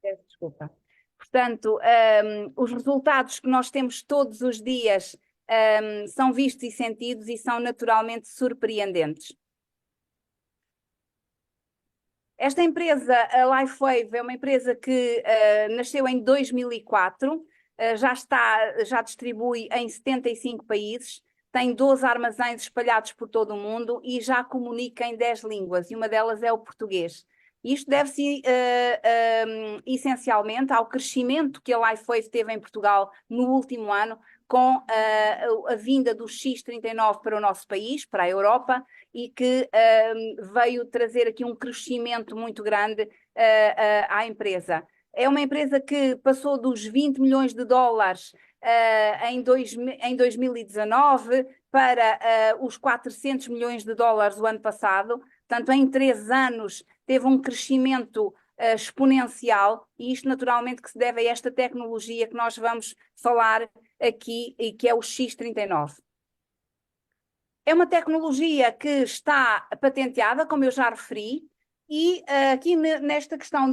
Peço desculpa. Portanto, os resultados que nós temos todos os dias, são vistos e sentidos e são naturalmente surpreendentes. Esta empresa, a LifeWave, é uma empresa que nasceu em 2004, já distribui em 75 países, tem 12 armazéns espalhados por todo o mundo e já comunica em 10 línguas, e uma delas é o português. Isto deve-se essencialmente ao crescimento que a LifeWave teve em Portugal no último ano, com a vinda do X39 para o nosso país, para a Europa, e que veio trazer aqui um crescimento muito grande à empresa. É uma empresa que passou dos 20 milhões de dólares em 2019 para os 400 milhões de dólares o ano passado. Portanto, em 3 anos teve um crescimento exponencial, e isto naturalmente que se deve a esta tecnologia que nós vamos falar aqui, e que é o X39. É uma tecnologia que está patenteada, como eu já referi, e aqui nesta questão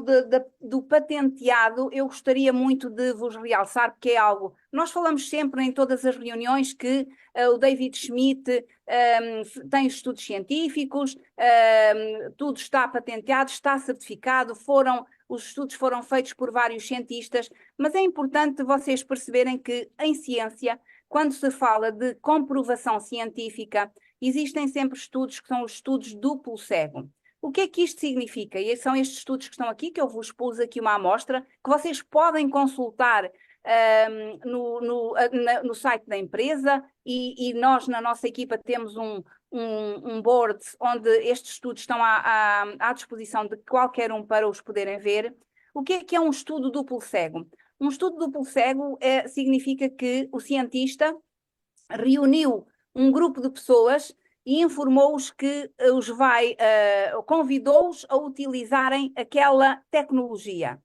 do patenteado, eu gostaria muito de vos realçar, porque é algo, nós falamos sempre em todas as reuniões que o David Schmidt tem estudos científicos, tudo está patenteado, está certificado, os estudos foram feitos por vários cientistas, mas é importante vocês perceberem que em ciência, quando se fala de comprovação científica, existem sempre estudos que são os estudos duplo cego. O que é que isto significa? E são estes estudos que estão aqui, que eu vos pus aqui uma amostra, que vocês podem consultar no site da empresa, e nós, na nossa equipa, temos um board onde estes estudos estão à disposição de qualquer um para os poderem ver. O que é um estudo duplo cego? Um estudo duplo cego significa que o cientista reuniu um grupo de pessoas e informou-os que convidou-os a utilizarem aquela tecnologia.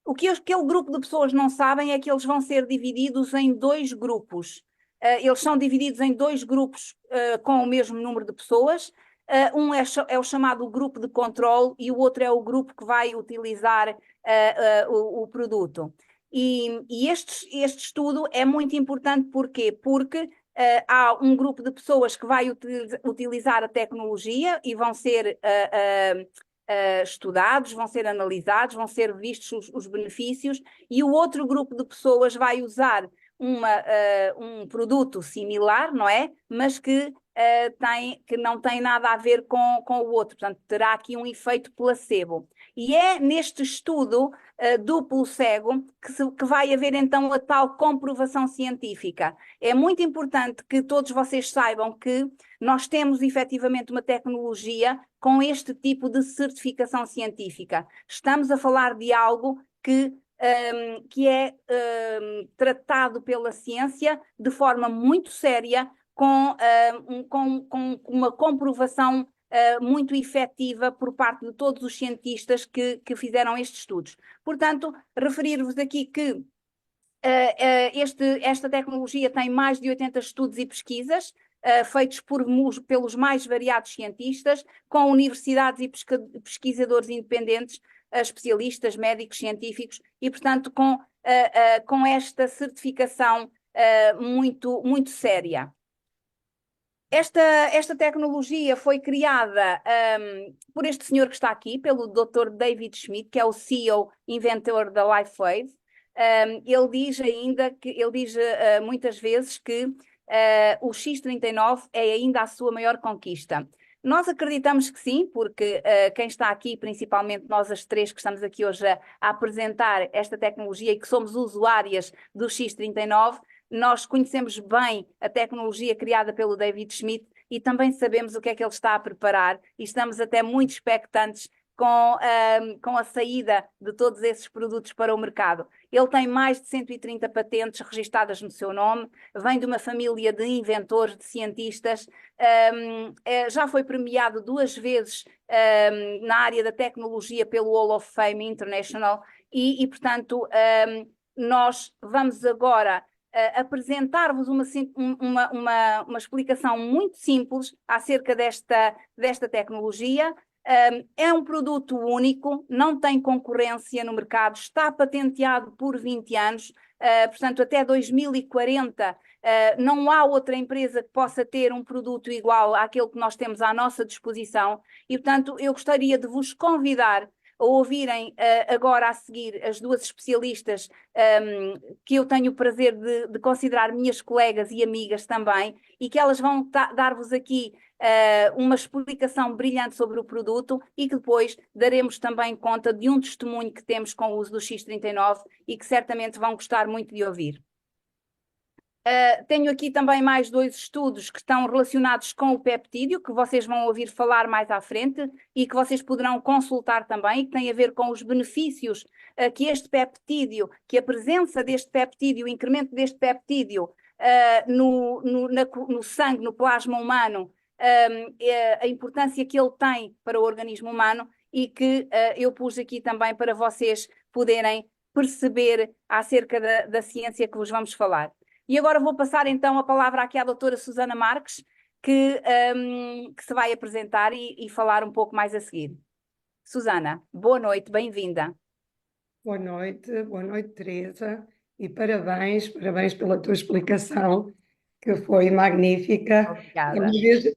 O que aquele grupo de pessoas não sabem é que eles vão ser divididos em 2 grupos. Eles são divididos em 2 grupos com o mesmo número de pessoas. Um é o chamado grupo de controle e o outro é o grupo que vai utilizar o produto. E este estudo é muito importante, porquê? Porque há um grupo de pessoas que vai utilizar a tecnologia e vão ser estudados, vão ser analisados, vão ser vistos os benefícios, e o outro grupo de pessoas vai usar um produto similar, não é? Mas que não tem nada a ver com o outro, portanto terá aqui um efeito placebo. E é neste estudo duplo cego que vai haver então a tal comprovação científica. É muito importante que todos vocês saibam que nós temos efetivamente uma tecnologia com este tipo de certificação científica. Estamos a falar de algo que é tratado pela ciência de forma muito séria, com uma comprovação muito efetiva por parte de todos os cientistas que fizeram estes estudos. Portanto, referir-vos aqui que esta tecnologia tem mais de 80 estudos e pesquisas feitos pelos mais variados cientistas, com universidades e pesquisadores independentes, especialistas, médicos, científicos, e, portanto, com esta certificação muito, muito séria. Esta tecnologia foi criada por este senhor que está aqui, pelo Dr. David Schmidt, que é o CEO, inventor da LifeWave. Ele diz muitas vezes que o X39 é ainda a sua maior conquista. Nós acreditamos que sim, porque quem está aqui, principalmente nós as 3 que estamos aqui hoje a apresentar esta tecnologia e que somos usuárias do X39, nós conhecemos bem a tecnologia criada pelo David Schmidt e também sabemos o que é que ele está a preparar, e estamos até muito expectantes com a saída de todos esses produtos para o mercado. Ele tem mais de 130 patentes registadas no seu nome, vem de uma família de inventores, de cientistas, já foi premiado 2 vezes na área da tecnologia pelo Hall of Fame International e portanto, nós vamos agora apresentar-vos uma explicação muito simples acerca desta tecnologia. É um produto único, não tem concorrência no mercado, está patenteado por 20 anos, portanto, até 2040, não há outra empresa que possa ter um produto igual àquele que nós temos à nossa disposição e, portanto, eu gostaria de vos convidar a ouvirem agora a seguir as duas especialistas que eu tenho o prazer de considerar minhas colegas e amigas também, e que elas vão dar-vos aqui uma explicação brilhante sobre o produto e que depois daremos também conta de um testemunho que temos com o uso do X39 e que certamente vão gostar muito de ouvir. Tenho aqui também mais dois estudos que estão relacionados com o peptídeo, que vocês vão ouvir falar mais à frente e que vocês poderão consultar também, e que têm a ver com os benefícios que este peptídeo, que a presença deste peptídeo, o incremento deste peptídeo no sangue, no plasma humano, a importância que ele tem para o organismo humano e que eu pus aqui também para vocês poderem perceber acerca da ciência que vos vamos falar. E agora vou passar então a palavra aqui à doutora Susana Marques, que se vai apresentar e falar um pouco mais a seguir. Susana, boa noite, bem-vinda. Boa noite, Teresa, e parabéns pela tua explicação, que foi magnífica. Obrigada.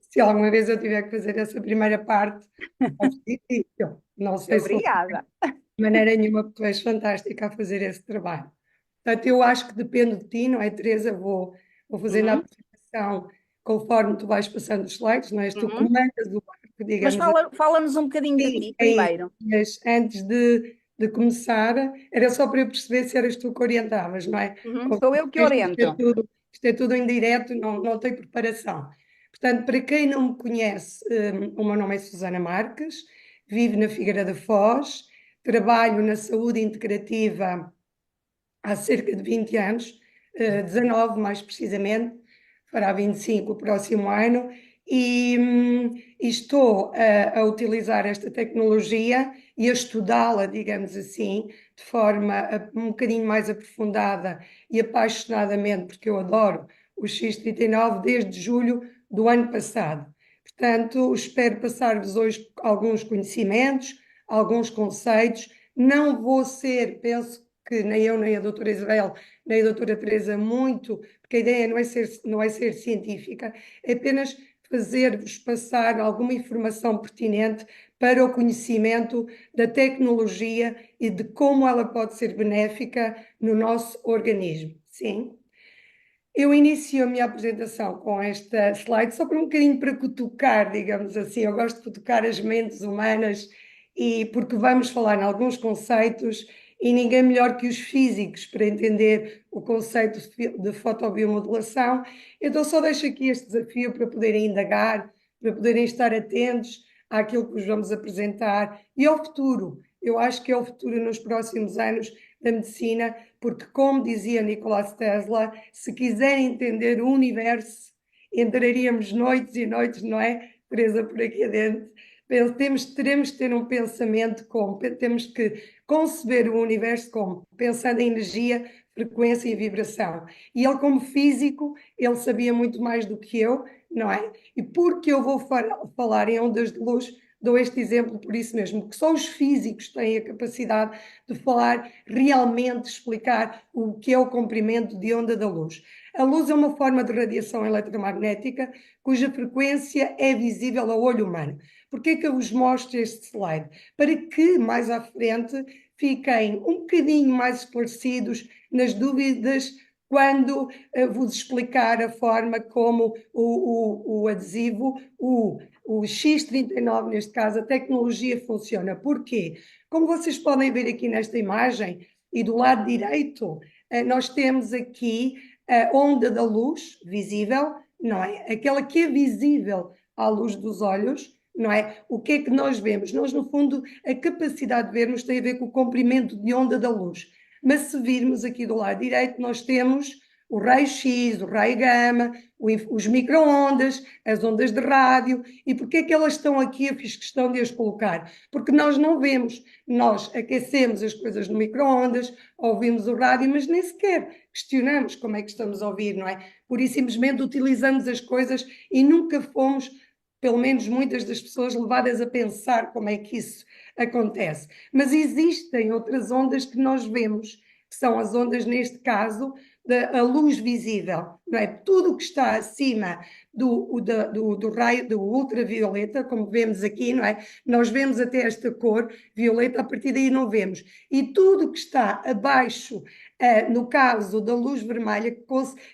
Se alguma vez eu tiver que fazer essa primeira parte, vai ser difícil. Não sei se vou Obrigada. fazer de maneira nenhuma, porque tu és fantástica a fazer esse trabalho. Portanto, eu acho que depende de ti, não é, Teresa? Vou fazendo a apresentação conforme tu vais passando os slides, não és? Tu comandas o barco, Mas digamos assim. fala-nos um bocadinho de ti primeiro. Mas antes de começar, era só para eu perceber se eras tu que orientavas, não é? Sou eu que oriento. Isto é tudo em direto, não tem preparação. Portanto, para quem não me conhece, o meu nome é Susana Marques, vivo na Figueira da Foz, trabalho na saúde integrativa há cerca de 20 anos, 19 mais precisamente, fará 25 o próximo ano, e estou a utilizar esta tecnologia e a estudá-la, digamos assim, de forma um bocadinho mais aprofundada e apaixonadamente, porque eu adoro o X39 desde julho do ano passado. Portanto, espero passar-vos hoje alguns conhecimentos, alguns conceitos. Não vou ser, penso que nem eu, nem a doutora Isabel, nem a doutora Teresa muito, porque a ideia não é ser científica, é apenas fazer-vos passar alguma informação pertinente para o conhecimento da tecnologia e de como ela pode ser benéfica no nosso organismo. Sim? Eu inicio a minha apresentação com esta slide só para um bocadinho para cutucar, digamos assim. Eu gosto de cutucar as mentes humanas e porque vamos falar em alguns conceitos e ninguém melhor que os físicos para entender o conceito de fotobiomodulação. Então só deixo aqui este desafio para poderem indagar, para poderem estar atentos àquilo que vos vamos apresentar e ao futuro. Eu acho que é o futuro nos próximos anos da medicina, porque, como dizia Nikola Tesla, se quiserem entender o universo, entraríamos noites e noites, não é, Teresa, por aqui adentro. Teremos que ter um pensamento como, temos que conceber o universo como, pensando em energia, frequência e vibração. E ele, como físico, ele sabia muito mais do que eu, não é? E porque eu vou falar em ondas de luz, dou este exemplo por isso mesmo, porque só os físicos têm a capacidade de falar realmente, explicar o que é o comprimento de onda da luz. A luz é uma forma de radiação eletromagnética cuja frequência é visível ao olho humano. Por que é que eu vos mostro este slide? Para que mais à frente fiquem um bocadinho mais esclarecidos nas dúvidas quando vos explicar a forma como o adesivo, o X39, neste caso, a tecnologia funciona. Porquê? Como vocês podem ver aqui nesta imagem, e do lado direito, nós temos aqui a onda da luz visível, não é? Aquela que é visível à luz dos olhos, não é? O que é que nós vemos? Nós, no fundo, a capacidade de vermos tem a ver com o comprimento de onda da luz. Mas se virmos aqui do lado direito, nós temos o raio-x, o raio gama, os micro-ondas, as ondas de rádio. E porquê é que elas estão aqui? Eu fiz questão de as colocar. Porque nós não vemos. Nós aquecemos as coisas no micro-ondas, ouvimos o rádio, mas nem sequer questionamos como é que estamos a ouvir, não é? Por isso, simplesmente utilizamos as coisas e nunca fomos pelo menos muitas das pessoas levadas a pensar como é que isso acontece. Mas existem outras ondas que nós vemos, que são as ondas, neste caso, da luz visível, não é? Tudo o que está acima do raio do ultravioleta, como vemos aqui, não é? Nós vemos até esta cor violeta, a partir daí não vemos. E tudo o que está abaixo, no caso da luz vermelha, que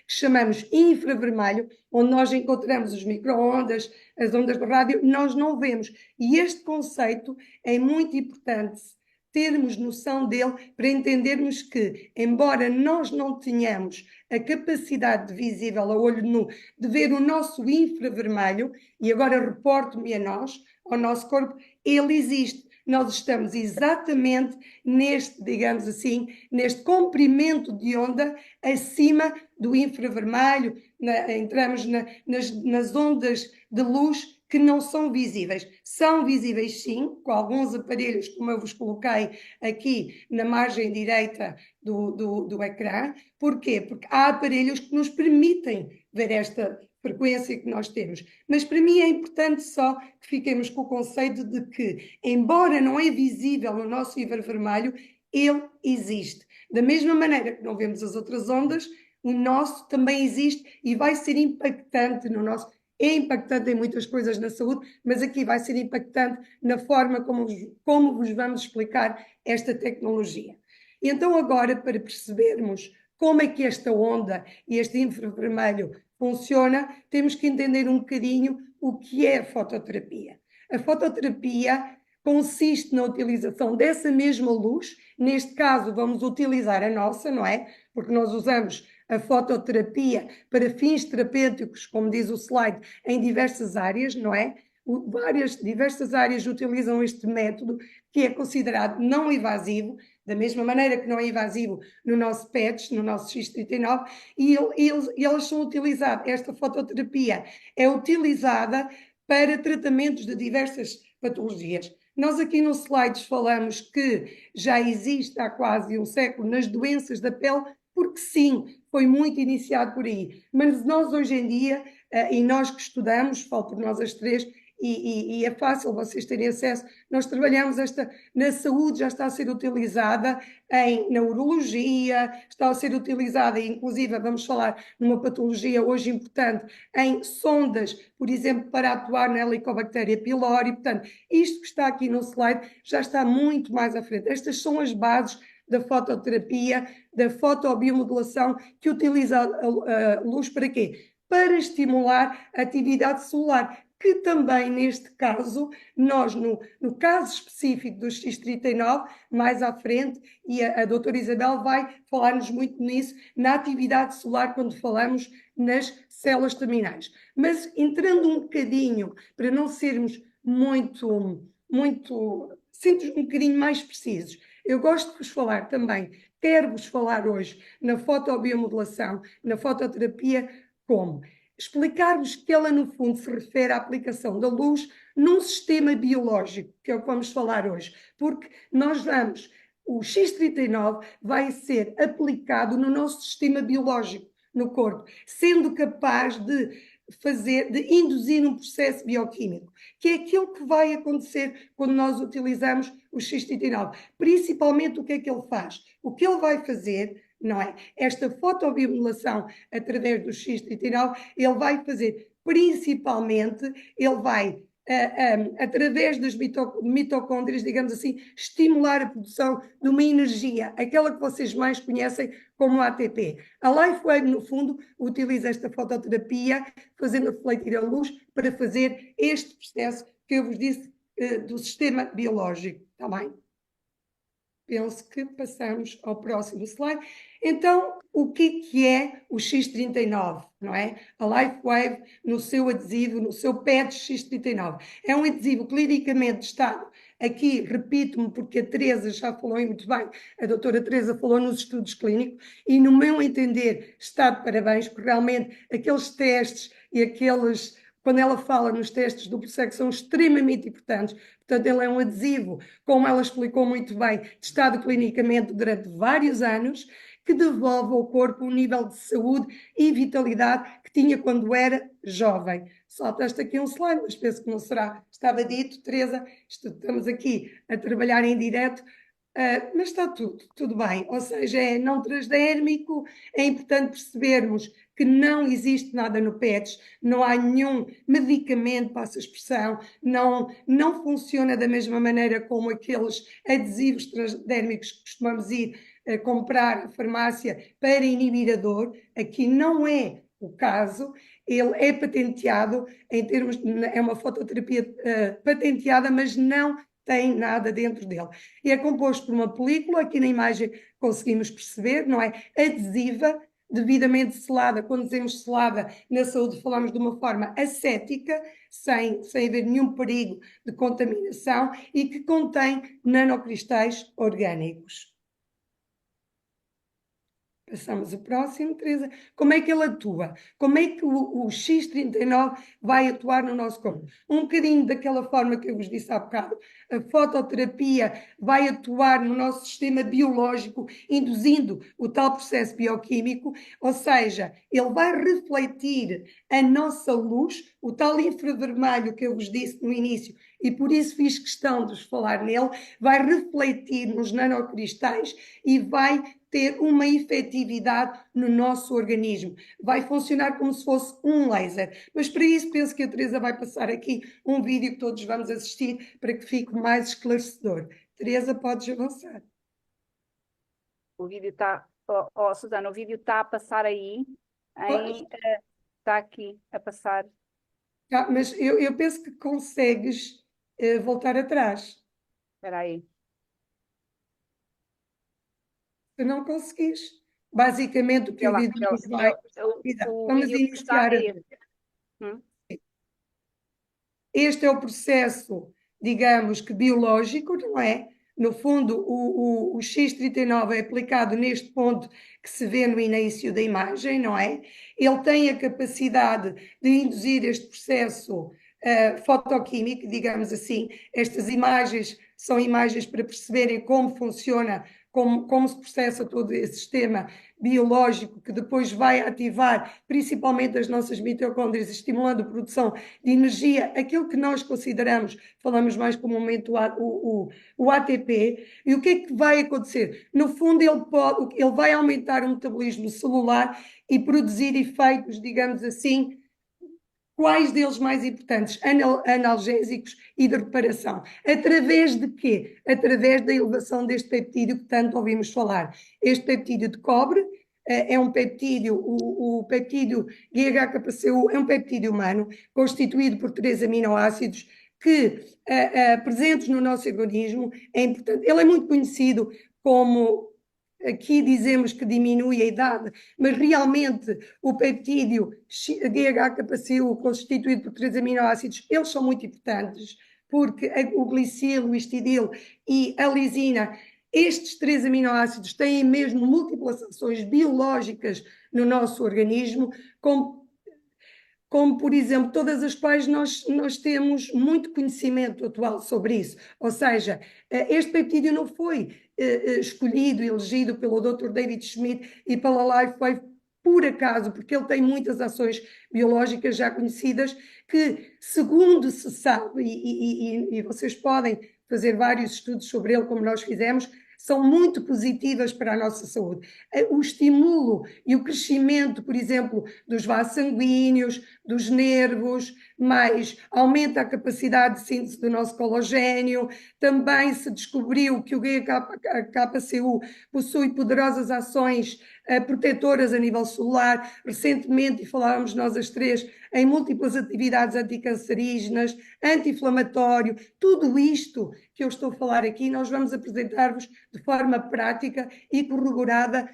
chamamos infravermelho, onde nós encontramos os micro-ondas, as ondas de rádio, nós não vemos. E este conceito é muito importante termos noção dele para entendermos que, embora nós não tenhamos a capacidade visível a olho nu de ver o nosso infravermelho, e agora reporto-me a nós, ao nosso corpo, ele existe. Nós estamos exatamente neste, digamos assim, neste comprimento de onda acima do infravermelho, entramos nas ondas de luz que não são visíveis. São visíveis, sim, com alguns aparelhos, como eu vos coloquei aqui na margem direita do ecrã. Porquê? Porque há aparelhos que nos permitem ver esta frequência que nós temos. Mas para mim é importante só que fiquemos com o conceito de que, embora não é visível no nosso infravermelho, ele existe. Da mesma maneira que não vemos as outras ondas, o nosso também existe e vai ser impactante no nosso. É impactante em muitas coisas na saúde, mas aqui vai ser impactante na forma como vos vamos explicar esta tecnologia. Então, agora, para percebermos como é que esta onda e este infravermelho funciona, temos que entender um bocadinho o que é a fototerapia. A fototerapia consiste na utilização dessa mesma luz, neste caso vamos utilizar a nossa, não é? Porque nós usamos a fototerapia para fins terapêuticos, como diz o slide, em diversas áreas, não é? Diversas áreas utilizam este método, que é considerado não invasivo, da mesma maneira que não é invasivo no nosso PETS, no nosso X39, e eles são utilizados, esta fototerapia é utilizada para tratamentos de diversas patologias. Nós aqui no slides falamos que já existe há quase um século nas doenças da pele, porque sim, foi muito iniciado por aí. Mas nós hoje em dia, e nós que estudamos, falo por nós as três, e é fácil vocês terem acesso, nós trabalhamos na saúde, já está a ser utilizada na urologia, está a ser utilizada, inclusive vamos falar numa patologia hoje importante, em sondas, por exemplo, para atuar na Helicobacter pylori. Portanto, isto que está aqui no slide já está muito mais à frente. Estas são as bases da fototerapia, da fotobiomodulação, que utiliza a luz para quê? Para estimular a atividade celular, que também, neste caso, nós, no caso específico do X39, mais à frente, e a doutora Isabel vai falar-nos muito nisso, na atividade celular, quando falamos nas células terminais. Mas, entrando um bocadinho, para não sermos sermos um bocadinho mais precisos, eu gosto de vos falar também, quero-vos falar hoje na fotobiomodulação, na fototerapia, como? Explicar-vos que ela, no fundo, se refere à aplicação da luz num sistema biológico, que é o que vamos falar hoje, porque o X39 vai ser aplicado no nosso sistema biológico, no corpo, sendo capaz de induzir um processo bioquímico, que é aquilo que vai acontecer quando nós utilizamos o X39. Principalmente, o que é que ele faz? O que ele vai fazer, não é? Esta fotobiomodulação através do X39, ele vai fazer principalmente, ele vai, através das mitocôndrias, digamos assim, estimular a produção de uma energia, aquela que vocês mais conhecem como ATP. A LifeWave, no fundo, utiliza esta fototerapia, fazendo refletir a luz para fazer este processo que eu vos disse do sistema biológico. Está bem? Penso que passamos ao próximo slide. Então, o que é o X39, não é? A LifeWave, no seu adesivo, no seu pad X39. É um adesivo clinicamente testado. Aqui, repito-me, porque a Teresa já falou muito bem, a doutora Teresa falou nos estudos clínicos, e no meu entender está de parabéns, porque realmente aqueles testes e quando ela fala nos testes duplo cego, são extremamente importantes. Portanto, ele é um adesivo, como ela explicou muito bem, testado clinicamente durante vários anos, que devolve ao corpo um nível de saúde e vitalidade que tinha quando era jovem. Saltaste aqui um slide, mas penso que não será. Estava dito, Teresa, estamos aqui a trabalhar em direto, mas está tudo bem. Ou seja, é não transdérmico, é importante percebermos que não existe nada no PETS, não há nenhum medicamento, passa a expressão, não funciona da mesma maneira como aqueles adesivos transdérmicos que costumamos ir comprar à farmácia para inibir a dor. Aqui não é o caso, ele é patenteado em termos, é uma fototerapia patenteada, mas não tem nada dentro dele. E é composto por uma película, aqui na imagem conseguimos perceber, não é? Adesiva, devidamente selada. Quando dizemos selada, na saúde falamos de uma forma ascética, sem haver nenhum perigo de contaminação e que contém nanocristais orgânicos. Passamos o próximo, Teresa. Como é que ele atua? Como é que o X39 vai atuar no nosso corpo? Um bocadinho daquela forma que eu vos disse há bocado. A fototerapia vai atuar no nosso sistema biológico, induzindo o tal processo bioquímico, ou seja, ele vai refletir a nossa luz, o tal infravermelho que eu vos disse no início, e por isso fiz questão de vos falar nele, vai refletir nos nanocristais e vai ter uma efetividade no nosso organismo. Vai funcionar como se fosse um laser. Mas para isso penso que a Teresa vai passar aqui um vídeo que todos vamos assistir para que fique mais esclarecedor. Teresa, podes avançar. O vídeo está... Susana, o vídeo está a passar aí. Está aqui a passar. Mas eu penso que consegues voltar atrás. Espera aí. Se não conseguires, basicamente o que o vídeo nos vai... Vamos iniciar. Este é o processo, digamos que biológico, não é? No fundo, o X39 é aplicado neste ponto que se vê no início da imagem, não é? Ele tem a capacidade de induzir este processo fotoquímico, digamos assim. Estas imagens são imagens para perceberem como funciona, como se processa todo esse sistema biológico que depois vai ativar principalmente as nossas mitocôndrias, estimulando a produção de energia, aquilo que nós consideramos, falamos mais comumente o ATP. E o que é que vai acontecer? No fundo, ele vai aumentar o metabolismo celular e produzir efeitos, digamos assim, quais deles mais importantes? Analgésicos e de reparação. Através de quê? Através da elevação deste peptídeo que tanto ouvimos falar. Este peptídeo de cobre é um peptídeo, o peptídeo GHKPCU é um peptídeo humano constituído por 3 aminoácidos que, presentes no nosso organismo, é importante. Ele é muito conhecido como... Aqui dizemos que diminui a idade, mas realmente o peptídeo GHKPCU, constituído por 3 aminoácidos, eles são muito importantes, porque o glicil, o histidil e a lisina, estes 3 aminoácidos têm mesmo múltiplas ações biológicas no nosso organismo, como, por exemplo, todas as quais nós temos muito conhecimento atual sobre isso. Ou seja, este peptídeo não foi escolhido, elegido pelo Dr. David Schmidt e pela LifeWave por acaso, porque ele tem muitas ações biológicas já conhecidas que, segundo se sabe, e vocês podem fazer vários estudos sobre ele, como nós fizemos, são muito positivas para a nossa saúde. O estímulo e o crescimento, por exemplo, dos vasos sanguíneos, dos nervos, mais aumenta a capacidade de síntese do nosso colagênio. Também se descobriu que o GHKPCU possui poderosas ações protetoras a nível celular. Recentemente, e falávamos nós as três, em múltiplas atividades anticancerígenas, anti-inflamatório, tudo isto que eu estou a falar aqui, nós vamos apresentar-vos de forma prática e corroborada,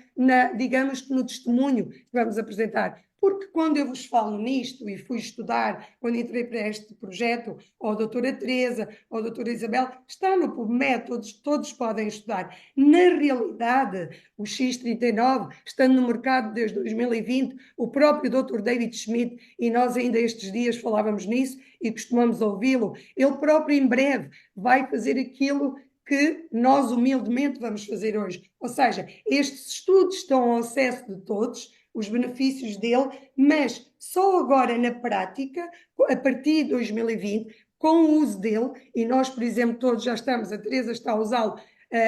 digamos que no testemunho que vamos apresentar. Porque quando eu vos falo nisto, e fui estudar, quando entrei para este projeto, ou a doutora Teresa, ou a doutora Isabel, está no PubMed, todos podem estudar. Na realidade, o X39, estando no mercado desde 2020, o próprio Dr. David Schmidt, e nós ainda estes dias falávamos nisso, e costumamos ouvi-lo, ele próprio em breve vai fazer aquilo que nós humildemente vamos fazer hoje. Ou seja, estes estudos estão ao acesso de todos, os benefícios dele, mas só agora na prática, a partir de 2020, com o uso dele, e nós, por exemplo, todos já estamos, a Teresa está a usá-lo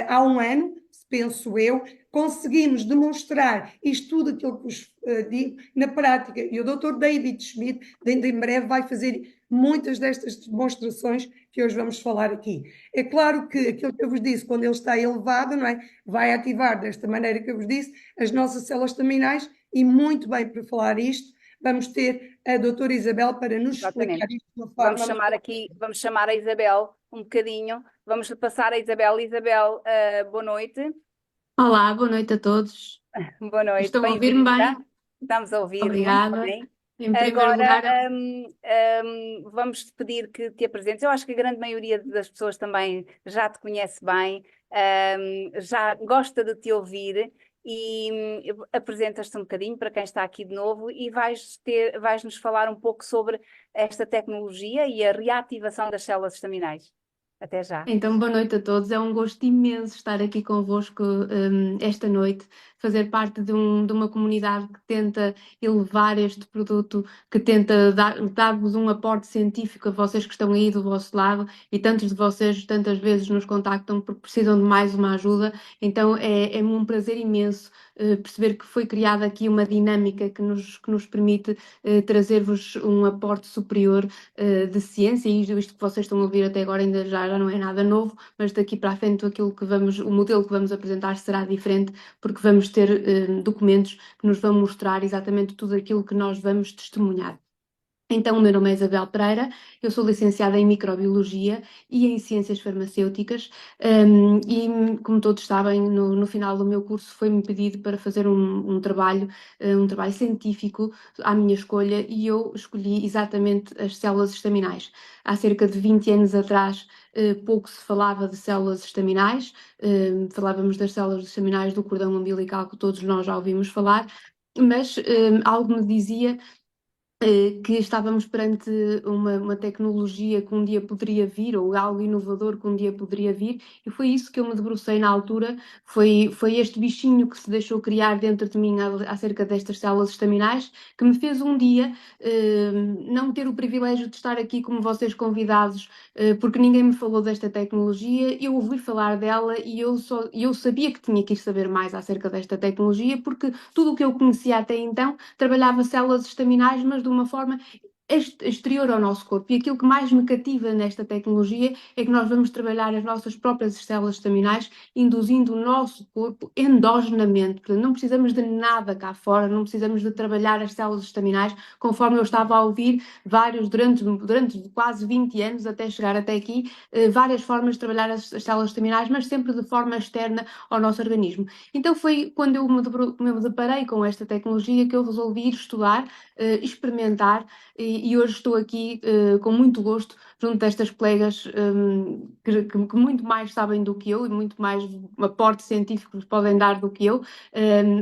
há um ano, penso eu, conseguimos demonstrar isto tudo aquilo que vos digo na prática. E o Dr. David Schmidt, dentro em breve, vai fazer muitas destas demonstrações que hoje vamos falar aqui. É claro que aquilo que eu vos disse, quando ele está elevado, não é? Vai ativar desta maneira que eu vos disse as nossas células terminais e muito bem para falar isto, vamos ter a doutora Isabel para nos Exatamente. explicar isto de uma forma... Vamos chamar a Isabel um bocadinho, vamos passar a Isabel. Isabel, boa noite. Olá, boa noite a todos. Boa noite, Estão a ouvir-me bem-vinda. bem? Estamos a ouvir muito Obrigada. bem. Em primeiro Agora, lugar, vamos te pedir que te apresentes. Eu acho que a grande maioria das pessoas também já te conhece bem, já gosta de te ouvir e apresentas-te um bocadinho para quem está aqui de novo e vais-nos falar um pouco sobre esta tecnologia e a reativação das células estaminais. Até já. então, boa noite a todos. É um gosto imenso estar aqui convosco esta noite, fazer parte de uma comunidade que tenta elevar este produto, que tenta dar-vos um aporte científico a vocês que estão aí do vosso lado e tantos de vocês tantas vezes nos contactam porque precisam de mais uma ajuda. Então, é um prazer imenso perceber que foi criada aqui uma dinâmica que nos permite trazer-vos um aporte superior de ciência, e isto que vocês estão a ouvir até agora ainda já não é nada novo, mas daqui para a frente o modelo que vamos apresentar será diferente, porque vamos ter documentos que nos vão mostrar exatamente tudo aquilo que nós vamos testemunhar. Então, o meu nome é Isabel Pereira, eu sou licenciada em Microbiologia e em Ciências Farmacêuticas, e como todos sabem, no final do meu curso foi-me pedido para fazer um trabalho científico à minha escolha, e eu escolhi exatamente as células estaminais. Há cerca de 20 anos atrás, pouco se falava de células estaminais, falávamos das células estaminais do cordão umbilical, que todos nós já ouvimos falar, mas algo me dizia que estávamos perante uma tecnologia que um dia poderia vir, ou algo inovador que um dia poderia vir, e foi isso que eu me debrucei na altura, foi este bichinho que se deixou criar dentro de mim acerca destas células estaminais, que me fez um dia não ter o privilégio de estar aqui como vocês convidados, porque ninguém me falou desta tecnologia. Eu ouvi falar dela e eu sabia que tinha que ir saber mais acerca desta tecnologia, porque tudo o que eu conhecia até então trabalhava células estaminais, mas de uma forma exterior ao nosso corpo. E aquilo que mais me cativa nesta tecnologia é que nós vamos trabalhar as nossas próprias células estaminais, induzindo o nosso corpo endogenamente. Portanto, não precisamos de nada cá fora, não precisamos de trabalhar as células estaminais, conforme eu estava a ouvir durante quase 20 anos, até chegar até aqui, várias formas de trabalhar as células estaminais, mas sempre de forma externa ao nosso organismo. Então foi quando eu me deparei com esta tecnologia que eu resolvi ir estudar, experimentar, e hoje estou aqui com muito gosto junto destas colegas que muito mais sabem do que eu e muito mais aporte científico podem dar do que eu,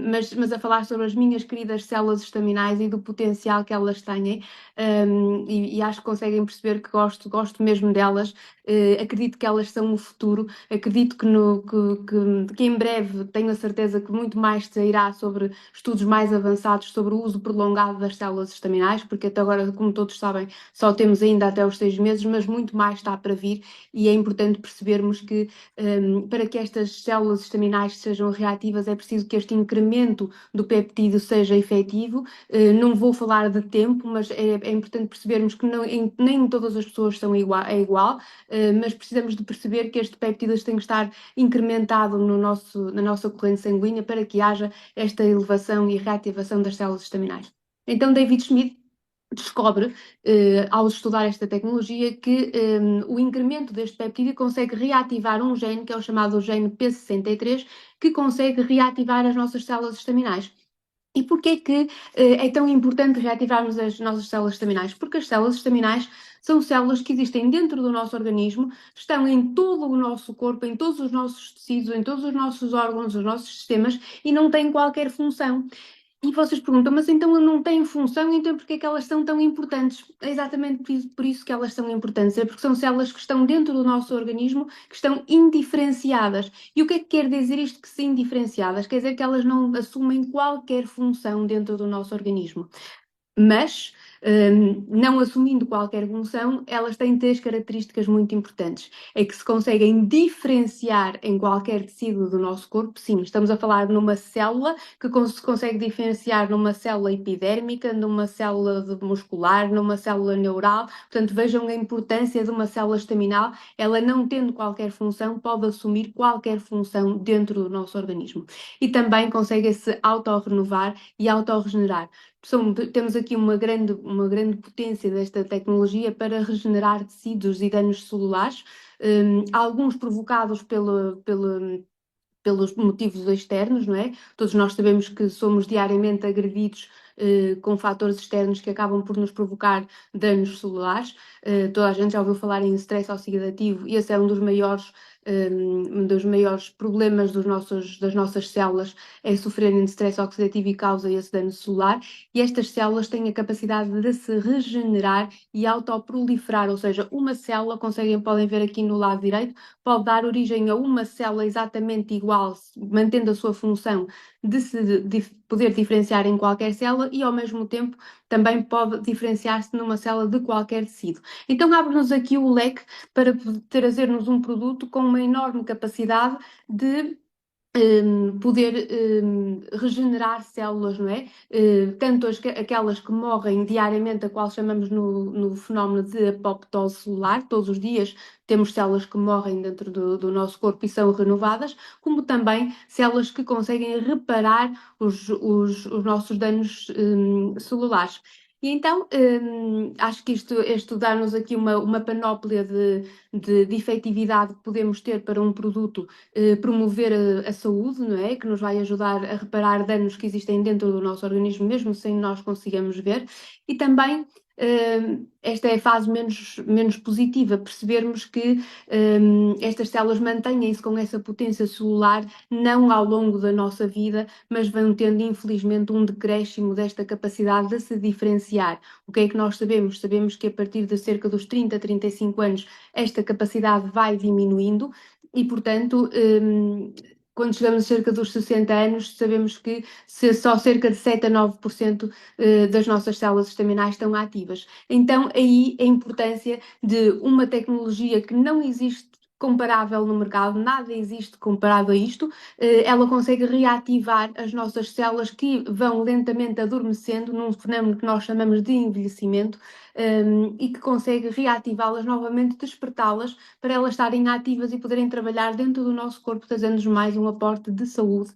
mas a falar sobre as minhas queridas células estaminais e do potencial que elas têm, e acho que conseguem perceber que gosto mesmo delas. Acredito que elas são o futuro, acredito que em breve, tenho a certeza que muito mais sairá sobre estudos mais avançados sobre o uso prolongado das células estaminais, porque até agora, como todos sabem, só temos ainda até os 6 meses, mas muito mais está para vir, e é importante percebermos que para que estas células estaminais sejam reativas é preciso que este incremento do peptídeo seja efetivo. Não vou falar de tempo, mas é importante percebermos que nem todas as pessoas são igual, mas precisamos de perceber que este peptídeo tem que estar incrementado na nossa corrente sanguínea para que haja esta elevação e reativação das células estaminais. Então, David Schmidt descobre, ao estudar esta tecnologia, que o incremento deste peptídeo consegue reativar um gene, que é o chamado gene P63, que consegue reativar as nossas células estaminais. E porquê que é tão importante reativarmos as nossas células estaminais? Porque as células estaminais são células que existem dentro do nosso organismo, estão em todo o nosso corpo, em todos os nossos tecidos, em todos os nossos órgãos, os nossos sistemas, e não têm qualquer função. E vocês perguntam, mas então não têm função, então porquê é que elas são tão importantes? É exatamente por isso que elas são importantes, é porque são células que estão dentro do nosso organismo, que estão indiferenciadas. E o que é que quer dizer isto que são indiferenciadas? Quer dizer que elas não assumem qualquer função dentro do nosso organismo. Mas, não assumindo qualquer função, elas têm três características muito importantes. É que se conseguem diferenciar em qualquer tecido do nosso corpo, sim, estamos a falar numa célula que se consegue diferenciar numa célula epidérmica, numa célula muscular, numa célula neural. Portanto, vejam a importância de uma célula estaminal, ela não tendo qualquer função, pode assumir qualquer função dentro do nosso organismo. E também consegue se autorrenovar e autorregenerar. Temos aqui uma grande potência desta tecnologia para regenerar tecidos e danos celulares, alguns provocados pelos motivos externos, não é? Todos nós sabemos que somos diariamente agredidos com fatores externos que acabam por nos provocar danos celulares. Toda a gente já ouviu falar em stress oxidativo e esse é um dos maiores problemas das nossas células, é sofrerem de stress oxidativo e causa esse dano celular. E estas células têm a capacidade de se regenerar e autoproliferar, ou seja, uma célula, podem ver aqui no lado direito, pode dar origem a uma célula exatamente igual, mantendo a sua função de poder diferenciar em qualquer célula e, ao mesmo tempo, também pode diferenciar-se numa célula de qualquer tecido. Então, abre-nos aqui o leque para trazer-nos um produto com uma enorme capacidade de poder regenerar células, não é? Tanto aquelas que morrem diariamente, a qual chamamos no fenómeno de apoptose celular, todos os dias temos células que morrem dentro do nosso corpo e são renovadas, como também células que conseguem reparar os nossos danos celulares. E então, acho que isto dá-nos aqui uma panóplia de efetividade que podemos ter para um produto promover a saúde, não é? Que nos vai ajudar a reparar danos que existem dentro do nosso organismo, mesmo sem nós consigamos ver. E também esta é a fase menos positiva, percebermos que estas células mantêm-se com essa potência celular, não ao longo da nossa vida, mas vão tendo, infelizmente, um decréscimo desta capacidade de se diferenciar. O que é que nós sabemos? Sabemos que a partir de cerca dos 30, 35 anos, esta capacidade vai diminuindo e, portanto, quando chegamos a cerca dos 60 anos, sabemos que só cerca de 7 a 9% das nossas células estaminais estão ativas. Então, aí a importância de uma tecnologia que não existe comparável no mercado, nada existe comparado a isto, ela consegue reativar as nossas células que vão lentamente adormecendo num fenómeno que nós chamamos de envelhecimento, e que consegue reativá-las novamente, despertá-las para elas estarem ativas e poderem trabalhar dentro do nosso corpo, trazendo-nos mais um aporte de saúde.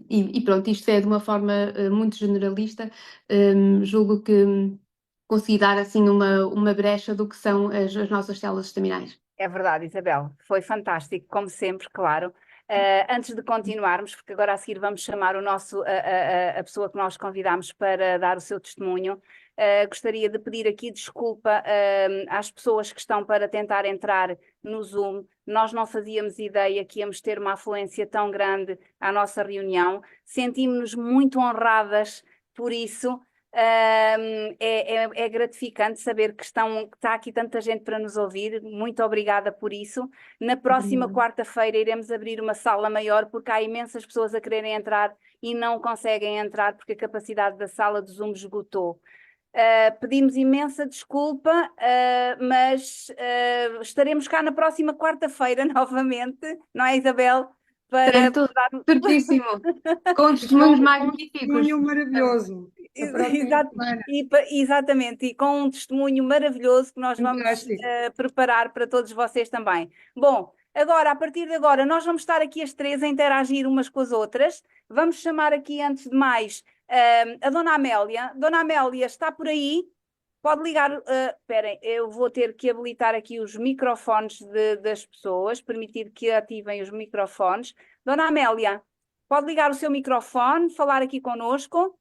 E pronto, isto é de uma forma muito generalista. Julgo que consegui dar assim uma brecha do que são as nossas células estaminais. É verdade, Isabel, foi fantástico, como sempre, claro. Antes de continuarmos, porque agora a seguir vamos chamar a pessoa que nós convidámos para dar o seu testemunho, gostaria de pedir aqui desculpa às pessoas que estão para tentar entrar no Zoom. Nós não fazíamos ideia que íamos ter uma afluência tão grande à nossa reunião. Sentimos-nos muito honradas por isso. É gratificante saber que está aqui tanta gente para nos ouvir. Muito obrigada por isso. Na próxima quarta-feira iremos abrir uma sala maior porque há imensas pessoas a quererem entrar e não conseguem entrar porque a capacidade da sala de Zoom esgotou. Pedimos imensa desculpa, mas estaremos cá na próxima quarta-feira novamente, não é, Isabel? Certo, certíssimo. Com testemunhos magníficos. Testemunho maravilhoso. Exatamente, e com um testemunho maravilhoso que nós vamos preparar para todos vocês também. Bom, agora, a partir de agora, nós vamos estar aqui as três a interagir umas com as outras. Vamos chamar aqui, antes de mais, a Dona Amélia. Dona Amélia, está por aí? Pode ligar. Esperem, eu vou ter que habilitar aqui os microfones das pessoas, permitir que ativem os microfones. Dona Amélia, pode ligar o seu microfone, falar aqui conosco.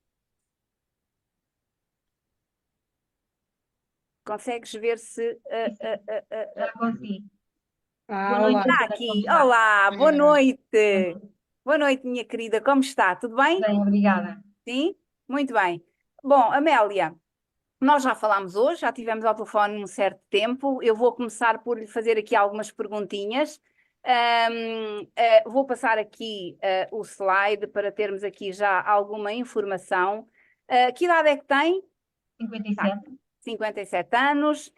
Consegues ver se. Já consegui. Ah, Boa noite olá. a Está todas, aqui. como está? Olá, boa noite. Boa noite, minha querida. Como está? Tudo bem? Bem, obrigada. Sim? Muito bem. Bom, Amélia, nós já falámos hoje, já tivemos ao telefone um certo tempo. Eu vou começar por lhe fazer aqui algumas perguntinhas. Vou passar aqui o slide para termos aqui já alguma informação. Que idade é que tem? 57, 57 anos.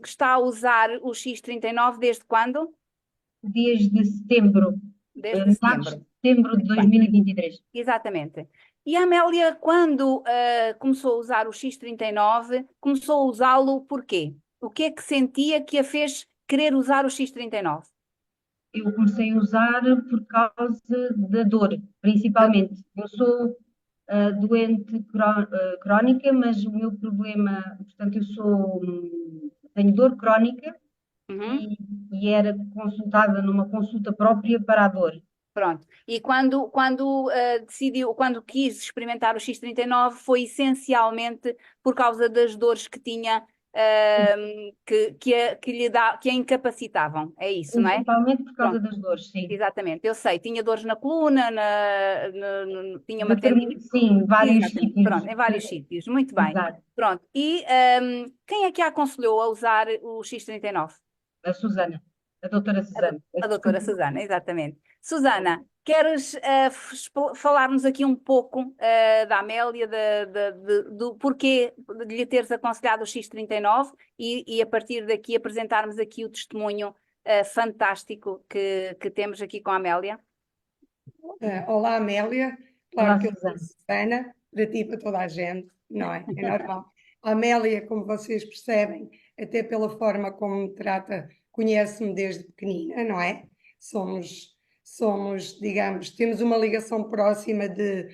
Está a usar o X39 desde quando? desde setembro, Desde meados de setembro. setembro de Muito bem. 2023. Exatamente. E a Amélia, quando começou a usar o X39, começou a usá-lo por quê? O que é que sentia que a fez querer usar o X39? Eu comecei a usar por causa da dor, principalmente. Eu sou doente crónica, mas o meu problema, portanto, tenho dor crónica Uhum. e era consultada numa consulta própria para a dor. Pronto. E quando decidiu, quando quis experimentar o X39, foi essencialmente por causa das dores que tinha, que a incapacitavam. É isso, não é? Principalmente por causa Pronto. das dores, sim. Exatamente, eu sei, tinha dores na coluna, tinha uma tendinite. Sim, vários Exatamente, sítios. pronto, em vários sítios, muito bem. Exato. Pronto, e quem é que a aconselhou a usar o X39? A Susana, a doutora Susana. A doutora Susana, exatamente. Susana, queres falar-nos aqui um pouco da Amélia, do porquê de lhe teres aconselhado o X39 e a partir daqui apresentarmos aqui o testemunho fantástico que temos aqui com a Amélia? Olá, Amélia. Claro Olá, que eu sou Susana. Susana, para ti e para toda a gente, não é? É normal. A Amélia, como vocês percebem, até pela forma como me trata, conhece-me desde pequenina, não é? Somos, digamos, temos uma ligação próxima de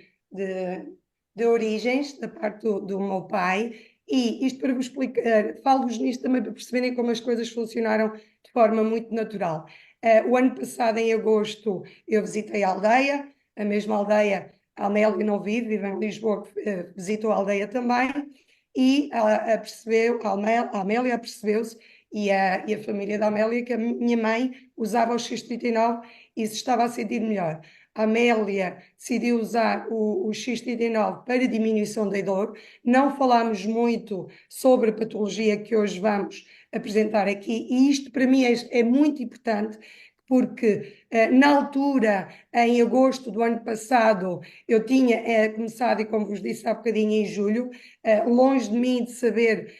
origens, da parte do meu pai, e isto para vos explicar, falo-vos nisto também para perceberem como as coisas funcionaram de forma muito natural. O ano passado, em agosto, eu visitei a aldeia, a mesma aldeia, a Amélia não vive em Lisboa, visitou a aldeia também, e a Amélia percebeu-se, e a família da Amélia, que a minha mãe usava o X39 e se estava a sentir melhor. A Amélia decidiu usar o X39 para diminuição da dor. Não falámos muito sobre a patologia que hoje vamos apresentar aqui, e isto para mim é muito importante, porque na altura, em agosto do ano passado, eu tinha começado, e como vos disse há bocadinho, em julho, longe de mim de saber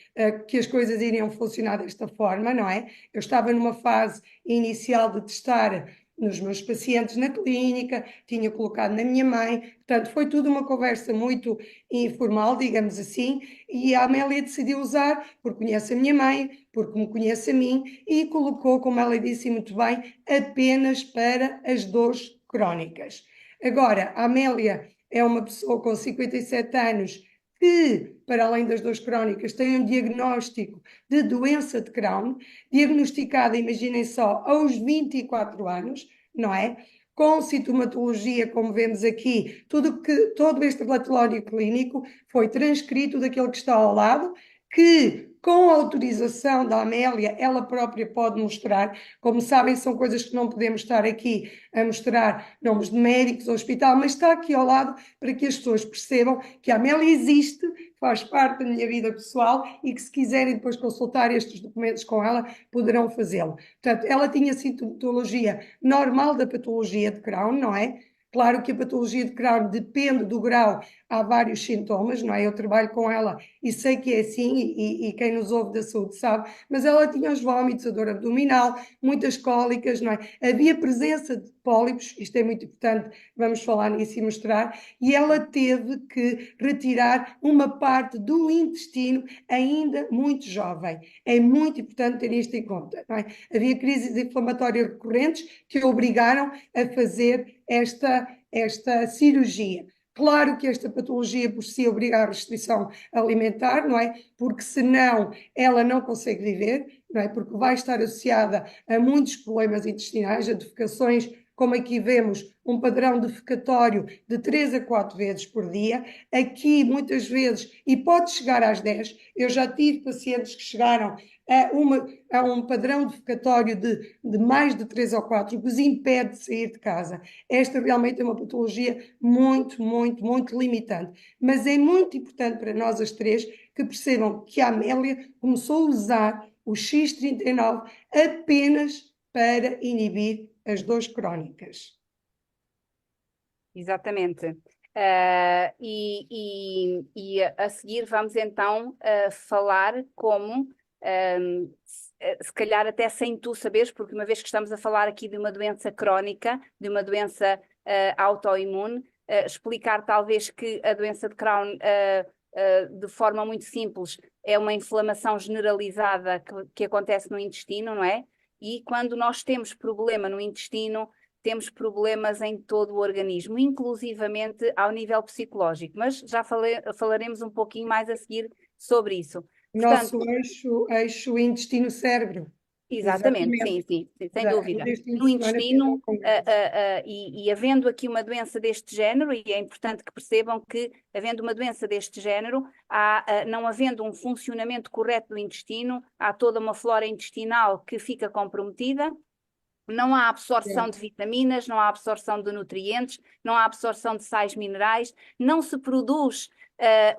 que as coisas iriam funcionar desta forma, não é? Eu estava numa fase inicial de testar nos meus pacientes na clínica, tinha colocado na minha mãe, portanto foi tudo uma conversa muito informal, digamos assim, e a Amélia decidiu usar, porque conhece a minha mãe, porque me conhece a mim, e colocou, como ela disse muito bem, apenas para as dores crónicas. Agora, a Amélia é uma pessoa com 57 anos que, para além das dores crónicas, tem um diagnóstico de doença de Crohn, diagnosticada, imaginem só, aos 24 anos, não é? Com sintomatologia, como vemos aqui, todo este relatório clínico foi transcrito daquele que está ao lado, que com a autorização da Amélia, ela própria pode mostrar. Como sabem, são coisas que não podemos estar aqui a mostrar nomes de médicos ou hospital, mas está aqui ao lado para que as pessoas percebam que a Amélia existe, faz parte da minha vida pessoal e que se quiserem depois consultar estes documentos com ela, poderão fazê-lo. Portanto, ela tinha sintomatologia normal da patologia de Crohn, não é? Claro que a patologia de Crohn depende do grau, há vários sintomas, não é? Eu trabalho com ela e sei que é assim, e quem nos ouve da saúde sabe, mas ela tinha os vômitos, a dor abdominal, muitas cólicas, não é? Havia presença de pólipos, isto é muito importante, vamos falar nisso e mostrar, e ela teve que retirar uma parte do intestino ainda muito jovem. É muito importante ter isto em conta, não é? Havia crises inflamatórias recorrentes que a obrigaram a fazer esta cirurgia. Claro que esta patologia por si obriga à restrição alimentar, não é? Porque senão ela não consegue viver, não é? Porque vai estar associada a muitos problemas intestinais, a defecações como aqui vemos, um padrão defecatório de 3 a 4 vezes por dia. Aqui, muitas vezes, e pode chegar às 10. Eu já tive pacientes que chegaram a um padrão defecatório de mais de 3 ou 4, que os impede de sair de casa. Esta realmente é uma patologia muito, muito, muito limitante. Mas é muito importante para nós as três que percebam que a Amélia começou a usar o X39 apenas para inibir as dores crónicas. Exatamente. E a seguir vamos então falar como, se calhar até sem tu saberes, porque uma vez que estamos a falar aqui de uma doença crónica, de uma doença autoimune, explicar talvez que a doença de Crohn, de forma muito simples, é uma inflamação generalizada que acontece no intestino, não é? E quando nós temos problema no intestino, temos problemas em todo o organismo, inclusivamente ao nível psicológico, mas já falaremos um pouquinho mais a seguir sobre isso. Nosso Portanto, eixo intestino-cérebro. exatamente, sim, sem dúvida. No intestino, e havendo aqui uma doença deste género, e é importante que percebam que, havendo uma doença deste género, não havendo um funcionamento correto do intestino, há toda uma flora intestinal que fica comprometida. Não há absorção de vitaminas, não há absorção de nutrientes, não há absorção de sais minerais, não se produz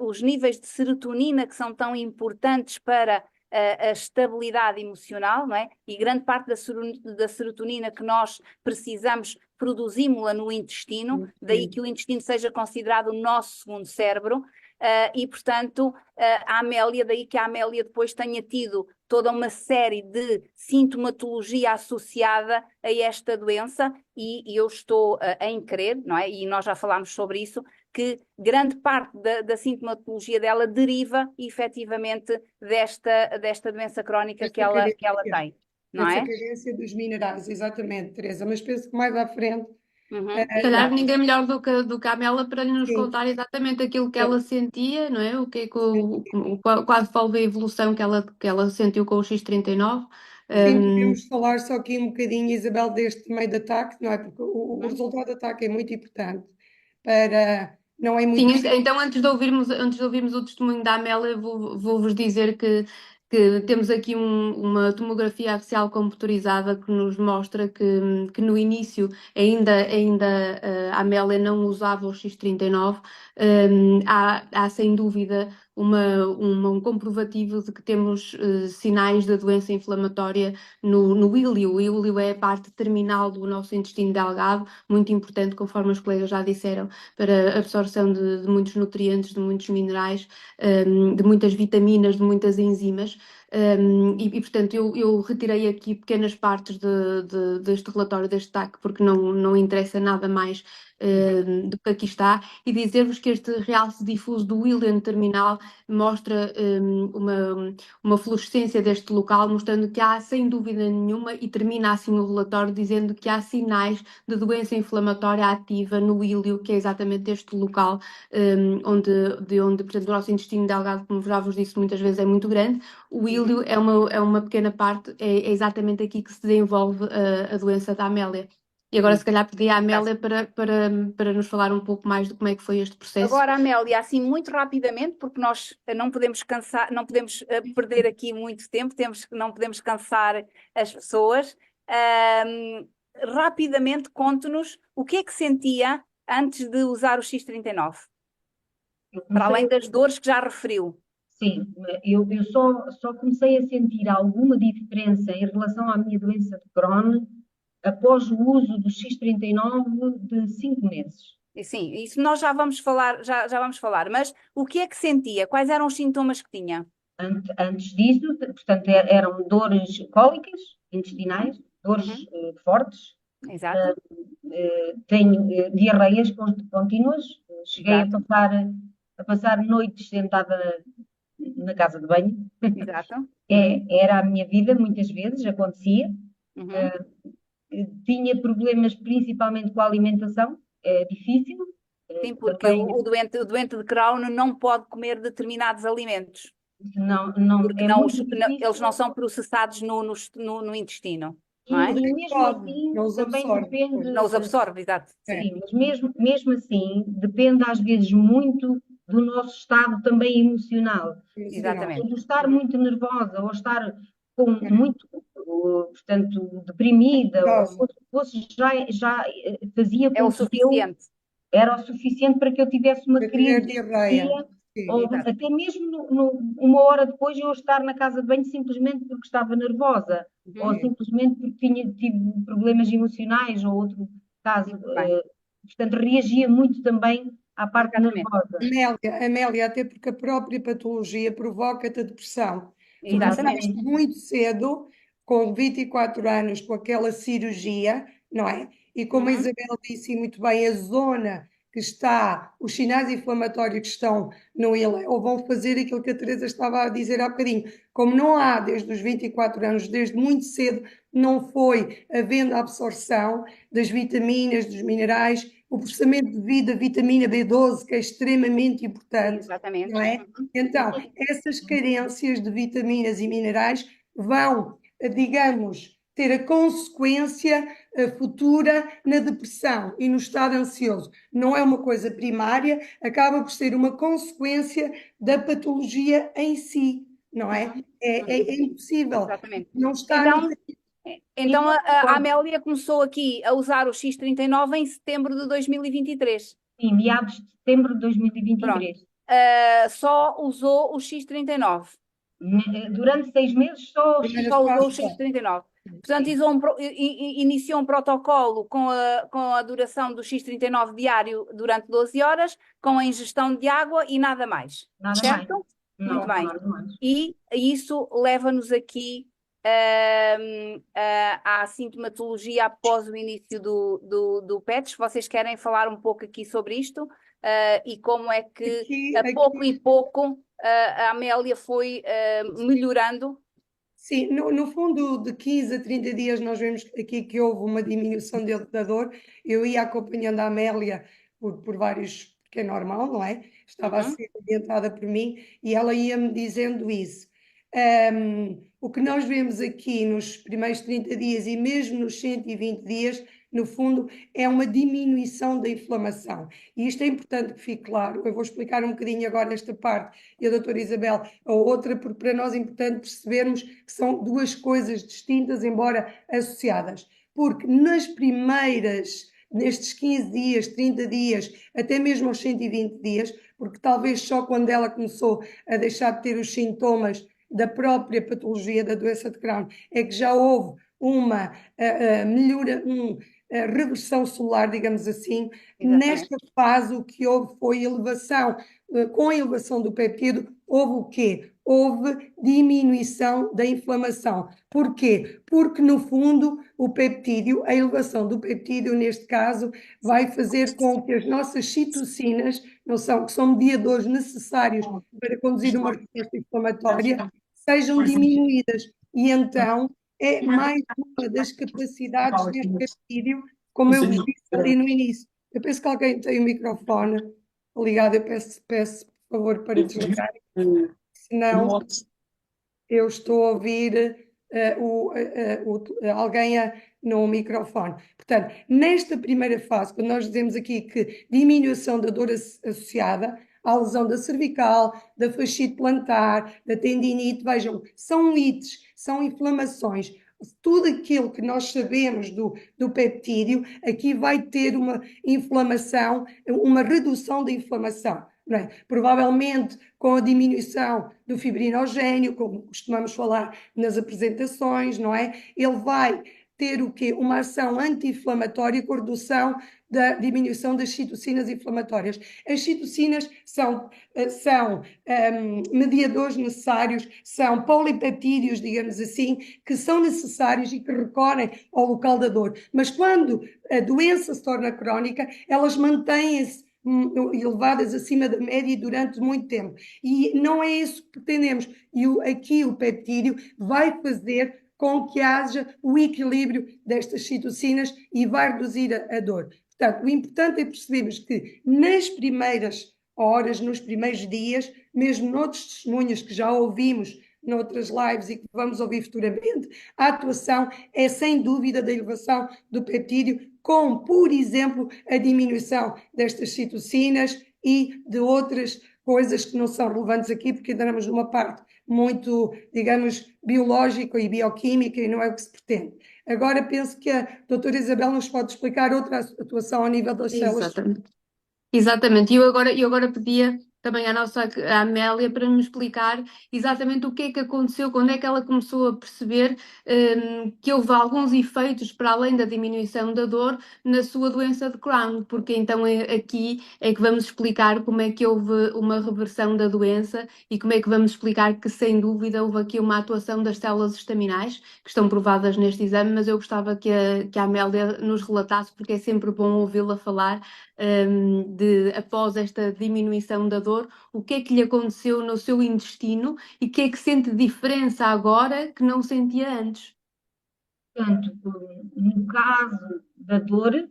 os níveis de serotonina que são tão importantes para a estabilidade emocional, não é? E grande parte da serotonina que nós precisamos produzimos-la no intestino, daí que o intestino seja considerado o nosso segundo cérebro. E, portanto, a Amélia, daí que a Amélia depois tenha tido toda uma série de sintomatologia associada a esta doença, e eu estou em crer, não é? E nós já falámos sobre isso, que grande parte da sintomatologia dela deriva efetivamente desta doença crónica que ela tem, não é? Essa carência dos minerais, exatamente, Teresa, mas penso que mais à frente. Se calhar ninguém melhor do que a Amela para nos Sim. contar exatamente aquilo que ela sentia, não é? O que é que quase foi a evolução que ela sentiu com o X39. Sim, podemos falar só aqui um bocadinho, Isabel, deste meio de ataque, não é? Porque o resultado do ataque é muito importante para. Não é muito. Sim, então antes de ouvirmos o testemunho da Amélia, vou-vos dizer que temos aqui uma tomografia axial computurizada que nos mostra que no início ainda a Amélia não usava o X39. Há sem dúvida um comprovativo de que temos sinais da doença inflamatória no íleo. O íleo é a parte terminal do nosso intestino delgado, muito importante, conforme os colegas já disseram, para a absorção de muitos nutrientes, de muitos minerais, de muitas vitaminas, de muitas enzimas. Portanto, eu retirei aqui pequenas partes deste relatório, deste TAC, porque não interessa nada mais do que aqui está, e dizer-vos que este realce difuso do íleo terminal mostra uma fluorescência deste local, mostrando que há, sem dúvida nenhuma, e termina assim o relatório dizendo que há sinais de doença inflamatória ativa no íleo, que é exatamente este local onde, portanto, o nosso intestino delgado, como já vos disse muitas vezes, é muito grande. O íleo é uma pequena parte, é exatamente aqui que se desenvolve a doença da Amélia. E agora, se calhar, pedi à Amélia para nos falar um pouco mais de como é que foi este processo. Agora, Amélia, assim muito rapidamente, porque nós não podemos perder aqui muito tempo, não podemos cansar as pessoas. Rapidamente, conte-nos o que é que sentia antes de usar o X39, para além das dores que já referiu. Sim, eu só comecei a sentir alguma diferença em relação à minha doença de Crohn após o uso do X39 de 5 meses. Sim, isso nós já vamos falar, mas o que é que sentia? Quais eram os sintomas que tinha? Antes disso, portanto, eram dores cólicas intestinais, dores fortes. Exato. Tenho diarreias contínuas. Cheguei Exato. a passar noites sentada na casa de banho. Exato. Era a minha vida, muitas vezes acontecia. Tinha problemas principalmente com a alimentação, é difícil. Sim, porque também, o doente de Crohn não pode comer determinados alimentos. não, Porque é muito difícil. eles não são processados no intestino. não é? E mesmo Pode, assim não os também absorve. depende, Não os absorve, exato. É. sim, mas mesmo assim depende às vezes muito do nosso estado também emocional. Emocional. Exatamente. Portanto, estar Uhum. muito nervosa ou estar com muito, portanto, deprimida, ou Ansiosa. já fazia É o com que eu suficiente. era o suficiente para que eu tivesse uma Para crise ter de diarreia. histeria, Sim. ou Exato. até mesmo uma hora depois eu estar na casa de banho simplesmente porque estava nervosa, ou Uhum. simplesmente porque tive problemas emocionais, ou outro caso. Muito bem. Portanto, reagia muito também à parte Exatamente. nervosa. Amélia, até porque a própria patologia provoca-te a depressão. Tu Exatamente. começaste muito cedo, com 24 anos, com aquela cirurgia, não é? E como a Uhum. Isabel disse muito bem, a zona que está, os sinais inflamatórios que estão no ele, ou vão fazer aquilo que a Teresa estava a dizer há bocadinho. Como não há desde os 24 anos, desde muito cedo, não foi havendo a absorção das vitaminas, dos minerais, o processamento devido à vitamina B12, que é extremamente importante, Exatamente. não é? Uhum. Então, Uhum. essas carências de vitaminas e minerais vão, digamos, ter a consequência futura na depressão e no estado ansioso. Não é uma coisa primária, acaba por ser uma consequência da patologia em si, não é? Uhum. É impossível Exatamente. não estar no. Então, então Eu a concordo. Amélia começou aqui a usar o X39 em setembro de 2023. Sim, meados de setembro de Pronto. 2023. Só usou o X39. Durante 6 meses só o Primeira Só usou o fase só. X39. Portanto, Sim, iniciou um protocolo com a duração do X39 diário durante 12 horas, com a ingestão de água e nada mais. nada mais. Certo? Muito Não, bem. nada mais. E isso leva-nos aqui à sintomatologia após o início do PETS. Vocês querem falar um pouco aqui sobre isto? E como é que, a pouco e pouco, a Amélia foi melhorando? Sim, no fundo, de 15 a 30 dias, nós vemos aqui que houve uma diminuição da dor. Eu ia acompanhando a Amélia por vários, que é normal, não é? Estava a Uhum. ser orientada por mim e ela ia-me dizendo isso. O que nós vemos aqui nos primeiros 30 dias e mesmo nos 120 dias, no fundo, é uma diminuição da inflamação. E isto é importante que fique claro. Eu vou explicar um bocadinho agora esta parte e a doutora Isabel a outra, porque para nós é importante percebermos que são duas coisas distintas, embora associadas. Porque nestes 15 dias, 30 dias, até mesmo aos 120 dias, porque talvez só quando ela começou a deixar de ter os sintomas da própria patologia da doença de Crohn, é que já houve uma melhora, reversão celular, digamos assim. Exatamente. Nesta fase, o que houve foi elevação, com a elevação do peptídeo, houve o quê? Houve diminuição da inflamação. Porquê? Porque, no fundo, o peptídeo, a elevação do peptídeo, neste caso, vai fazer com que as nossas citocinas, que são mediadores necessários para conduzir uma resposta inflamatória, sejam diminuídas. E então, é mais uma das capacidades deste peptídeo, como eu vos disse ali no início. Eu penso que alguém tem o microfone ligado, eu peço por favor, para desligar, senão eu estou a ouvir alguém no microfone. Portanto, nesta primeira fase, quando nós dizemos aqui que diminuição da dor associada à lesão da cervical, da fascite plantar, da tendinite, vejam, são lites, são inflamações. Tudo aquilo que nós sabemos do peptídeo, aqui vai ter uma inflamação, uma redução da inflamação. Não é? Provavelmente com a diminuição do fibrinogénio, como costumamos falar nas apresentações, não é? Ele vai ter o quê? Uma ação anti-inflamatória com redução da diminuição das citocinas inflamatórias. As citocinas são mediadores necessários, são polipeptídeos, digamos assim, que são necessários e que recorrem ao local da dor. Mas quando a doença se torna crónica, elas mantêm-se elevadas acima da média durante muito tempo. E não é isso que pretendemos. E aqui o peptídeo vai fazer com que haja o equilíbrio destas citocinas e vai reduzir a dor. Portanto, o importante é percebermos que nas primeiras horas, nos primeiros dias, mesmo noutros testemunhos que já ouvimos noutras lives e que vamos ouvir futuramente, a atuação é sem dúvida da elevação do peptídeo com, por exemplo, a diminuição destas citocinas e de outras coisas que não são relevantes aqui, porque ainda estamos numa parte muito, digamos, biológica e bioquímica e não é o que se pretende. Agora penso que a doutora Isabel nos pode explicar outra atuação ao nível das células. Exatamente. Exatamente, e eu agora pedia também à Amélia para me explicar exatamente o que é que aconteceu, quando é que ela começou a perceber que houve alguns efeitos para além da diminuição da dor na sua doença de Crohn, porque então aqui é que vamos explicar como é que houve uma reversão da doença e como é que vamos explicar que sem dúvida houve aqui uma atuação das células estaminais, que estão provadas neste exame, mas eu gostava que a Amélia nos relatasse, porque é sempre bom ouvi-la falar após esta diminuição da dor, o que é que lhe aconteceu no seu intestino e o que é que sente diferença agora que não sentia antes? Portanto, no caso da dor,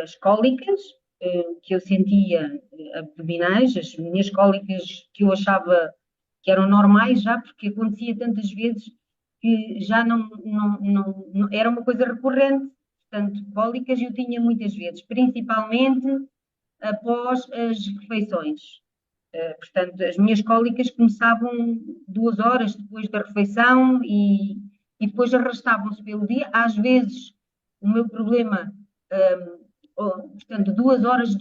as cólicas que eu sentia abdominais, as minhas cólicas que eu achava que eram normais já, porque acontecia tantas vezes que já não era uma coisa recorrente. Portanto, cólicas eu tinha muitas vezes, principalmente após as refeições. Portanto, as minhas cólicas começavam 2 horas depois da refeição e depois arrastavam-se pelo dia. Às vezes, o meu problema, portanto, 2 horas,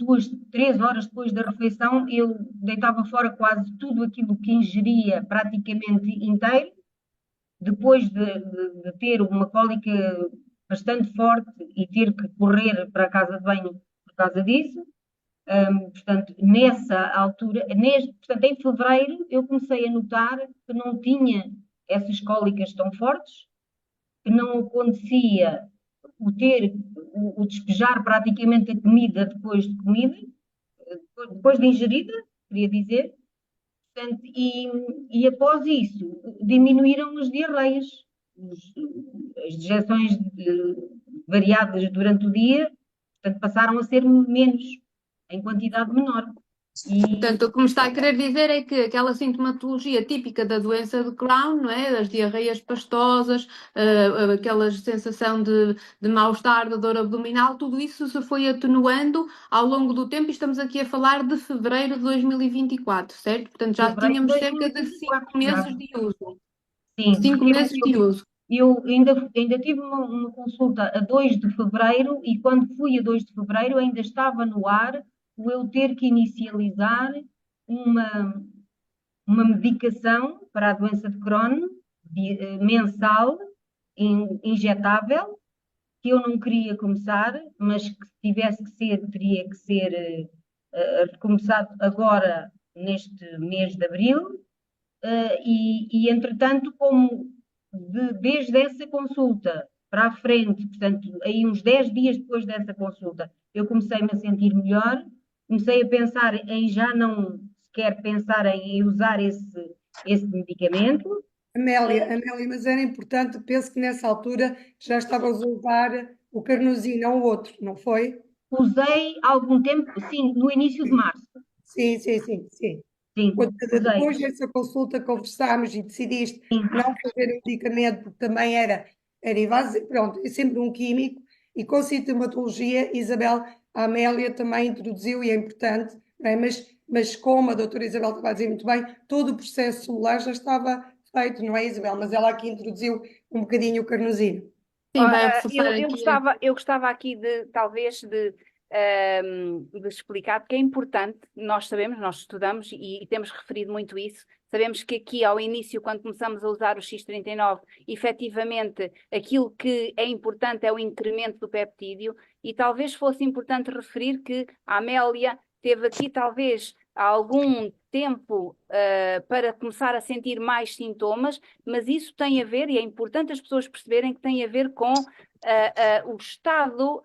3 horas depois da refeição, eu deitava fora quase tudo aquilo que ingeria praticamente inteiro. Depois de ter uma cólica bastante forte e ter que correr para a casa de banho por causa disso, portanto, nessa altura, portanto, em fevereiro, eu comecei a notar que não tinha essas cólicas tão fortes, que não acontecia o despejar praticamente a comida depois de comida, depois de ingerida, queria dizer. Portanto, e após isso, diminuíram as diarreias, as dejeções variadas durante o dia, portanto, passaram a ser menos, em quantidade menor. Portanto, o que me está a querer dizer é que aquela sintomatologia típica da doença de Crohn, não é? Das diarreias pastosas, aquela sensação de mal-estar, de dor abdominal, tudo isso se foi atenuando ao longo do tempo e estamos aqui a falar de fevereiro de 2024, certo? Portanto, já Fevereiro tínhamos de cerca de 2024 5 já. meses de uso. Sim, 5 meses de uso. eu ainda tive uma consulta a 2 de fevereiro e quando fui a 2 de fevereiro ainda estava no ar o eu ter que inicializar uma medicação para a doença de Crohn mensal, injetável, que eu não queria começar, mas que se tivesse que ser, teria que ser recomeçado agora neste mês de abril. Entretanto, como desde essa consulta para a frente, portanto, aí uns 10 dias depois dessa consulta, eu comecei-me a sentir melhor, comecei a pensar em já não sequer pensar em usar esse medicamento. Amélia, mas era importante, penso que nessa altura já estavas a usar o Carnosine, não o outro, não foi? Usei algum tempo, sim, no início de março. Sim. Sim, usei. Depois dessa consulta conversámos e decidiste Sim. não fazer o medicamento porque também era invasivo, pronto, é sempre um químico e com sintomatologia, Isabel, a Amélia também introduziu e é importante, não é? Mas como a doutora Isabel estava a dizer muito bem, todo o processo celular já estava feito, não é, Isabel? Mas ela aqui introduziu um bocadinho o carnosino. Sim, vai reforçar eu gostava aqui talvez de explicar, porque é importante, nós sabemos, nós estudamos e temos referido muito isso, sabemos que aqui ao início, quando começamos a usar o X39, efetivamente aquilo que é importante é o incremento do peptídeo e talvez fosse importante referir que a Amélia teve aqui talvez algum tempo para começar a sentir mais sintomas, mas isso tem a ver, e é importante as pessoas perceberem que tem a ver com o estado,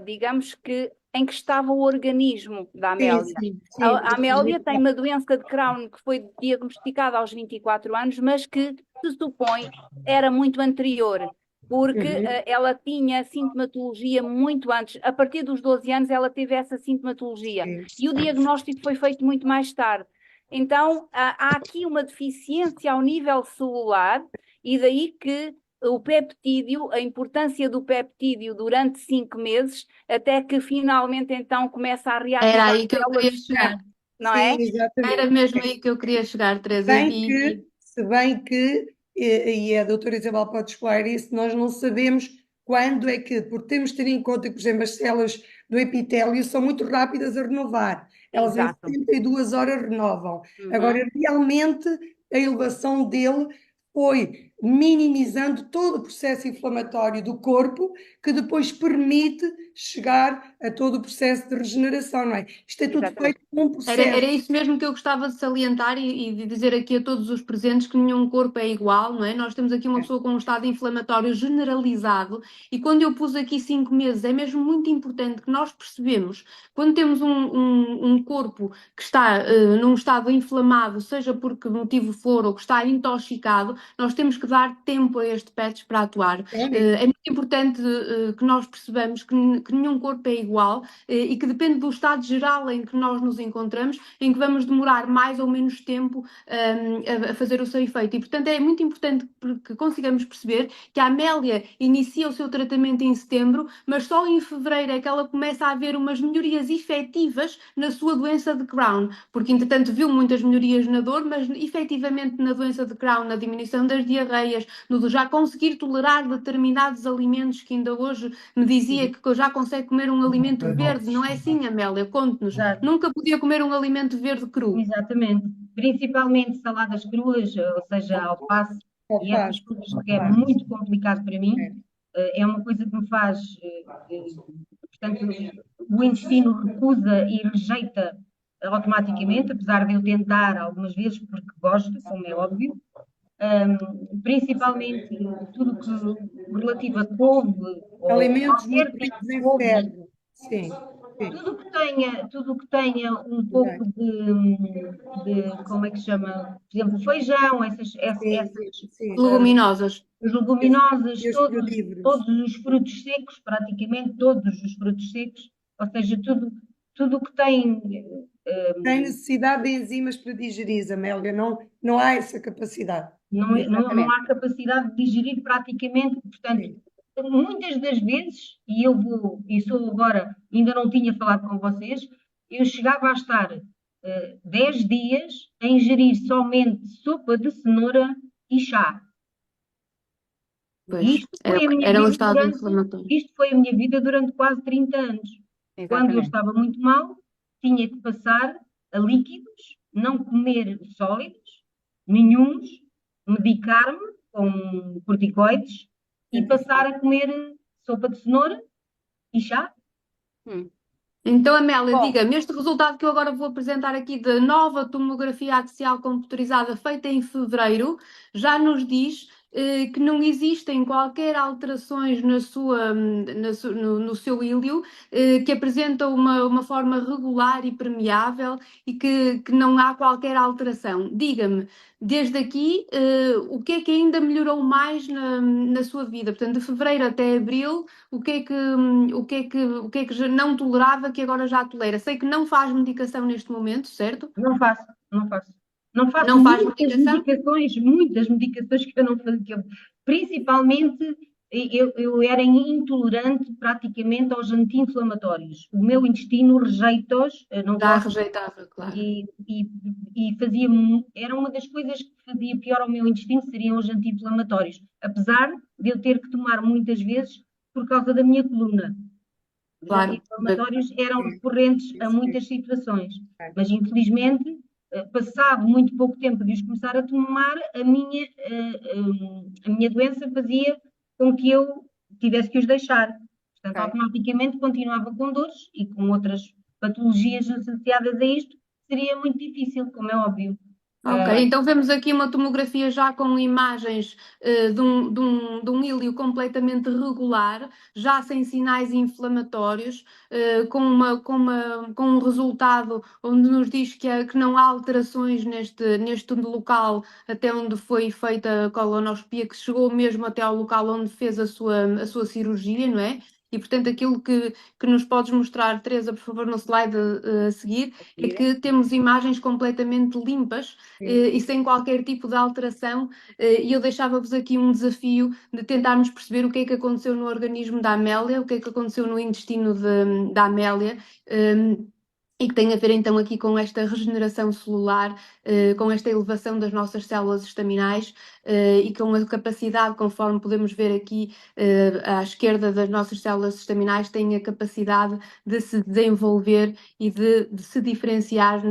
digamos que, em que estava o organismo da Amélia. Sim. A Amélia tem uma doença de Crohn que foi diagnosticada aos 24 anos, mas que se supõe era muito anterior, porque ela tinha sintomatologia muito antes. A partir dos 12 anos ela teve essa sintomatologia e o diagnóstico foi feito muito mais tarde. Então, há aqui uma deficiência ao nível celular, e daí que o peptídeo, a importância do peptídeo durante 5 meses, até que finalmente então começa a Era reativar aí que eu queria células, chegar. não Sim, é? Era exatamente. mesmo aí que eu queria chegar, Teresa. Se bem que, e a doutora Isabel pode explorar isso, nós não sabemos quando é que, porque temos de ter em conta que, por exemplo, as células do epitélio são muito rápidas a renovar. Elas em Exato. 72 horas renovam. Uhum. Agora, realmente, a elevação dele foi minimizando todo o processo inflamatório do corpo, que depois permite chegar a todo o processo de regeneração, não é? Isto é tudo Exatamente. feito com um Era processo. isso mesmo que eu gostava de salientar e de dizer aqui a todos os presentes que nenhum corpo é igual, não é? Nós temos aqui uma pessoa com um estado inflamatório generalizado e quando eu pus aqui 5 meses, é mesmo muito importante que nós percebemos quando temos um corpo que está num estado inflamado, seja por que motivo for, ou que está intoxicado, nós temos que dar tempo a este PETS para atuar. É muito importante que nós percebamos que nenhum corpo é igual e que depende do estado geral em que nós nos encontramos, em que vamos demorar mais ou menos tempo a fazer o seu efeito. E, portanto, é muito importante que consigamos perceber que a Amélia inicia o seu tratamento em setembro, mas só em fevereiro é que ela começa a ver umas melhorias efetivas na sua doença de Crohn, porque, entretanto, viu muitas melhorias na dor, mas efetivamente na doença de Crohn, na diminuição das diarreias, no de já conseguir tolerar determinados alimentos que ainda hoje me dizia que já consegue comer um alimento verde, não é assim, Amélia? Conte-nos. Exato. Nunca podia comer um alimento verde cru. Exatamente. Principalmente saladas cruas, ou seja, alface e essas coisas, que é muito complicado para mim. É uma coisa que me faz, portanto, o intestino recusa e rejeita automaticamente, apesar de eu tentar algumas vezes, porque gosto, como é óbvio. Principalmente tudo que relativo a couve, ou Alimentos qualquer nutridos tipo de em couve, ferro. Sim, sim. tudo que tenha um pouco de, como é que se chama? Por exemplo, feijão, Sim. Leguminosas. as leguminosas, E os frugívoros. todos os frutos secos, praticamente todos os frutos secos, ou seja, tudo o que tem. Tem necessidade de enzimas para digerir, Amélia. Não há essa capacidade. Não há capacidade de digerir praticamente, portanto, Sim. muitas das vezes, e sou agora, ainda não tinha falado com vocês, eu chegava a estar 10 dias a ingerir somente sopa de cenoura e chá. Pois, E era um estado inflamatório. isto foi a minha vida durante quase 30 anos. Quando eu Exatamente. estava muito mal, tinha que passar a líquidos, não comer sólidos, nenhuns, medicar-me com corticoides e passar a comer sopa de cenoura e chá. Então, Amélia, Bom, diga-me, este resultado que eu agora vou apresentar aqui da nova tomografia axial computerizada feita em fevereiro, já nos diz que não existem qualquer alterações no seu íleo, que apresenta uma forma regular e permeável e que não há qualquer alteração. Diga-me, desde aqui, o que é que ainda melhorou mais na sua vida? Portanto, de fevereiro até abril, o que é que já não tolerava que agora já tolera? Sei que não faz medicação neste momento, certo? Não faço, não faço. Não faço Não faz medicação? muitas medicações que eu não fazia. Principalmente, eu era intolerante praticamente aos anti-inflamatórios. O meu intestino rejeita-os, não Já gosto, rejeitava, claro. e fazia, era uma das coisas que fazia pior ao meu intestino, seriam os anti-inflamatórios. Apesar de eu ter que tomar muitas vezes por causa da minha coluna. Os Claro. anti-inflamatórios eram recorrentes a muitas situações, mas infelizmente, passado muito pouco tempo de os começar a tomar, a minha doença fazia com que eu tivesse que os deixar. Portanto, automaticamente continuava com dores e com outras patologias associadas a isto, seria muito difícil, como é óbvio. Ok, então vemos aqui uma tomografia já com imagens de um íleo completamente regular, já sem sinais inflamatórios, com um resultado onde nos diz que não há alterações neste local até onde foi feita a colonoscopia, que chegou mesmo até ao local onde fez a sua cirurgia, não é? E, portanto, aquilo que nos podes mostrar, Teresa, por favor, no slide a seguir, é que temos imagens completamente limpas e sem qualquer tipo de alteração. E eu deixava-vos aqui um desafio de tentarmos perceber o que é que aconteceu no organismo da Amélia, o que é que aconteceu no intestino da Amélia. E que tem a ver então aqui com esta regeneração celular, com esta elevação das nossas células estaminais e com a capacidade, conforme podemos ver aqui à esquerda das nossas células estaminais, tem a capacidade de se desenvolver e de se diferenciar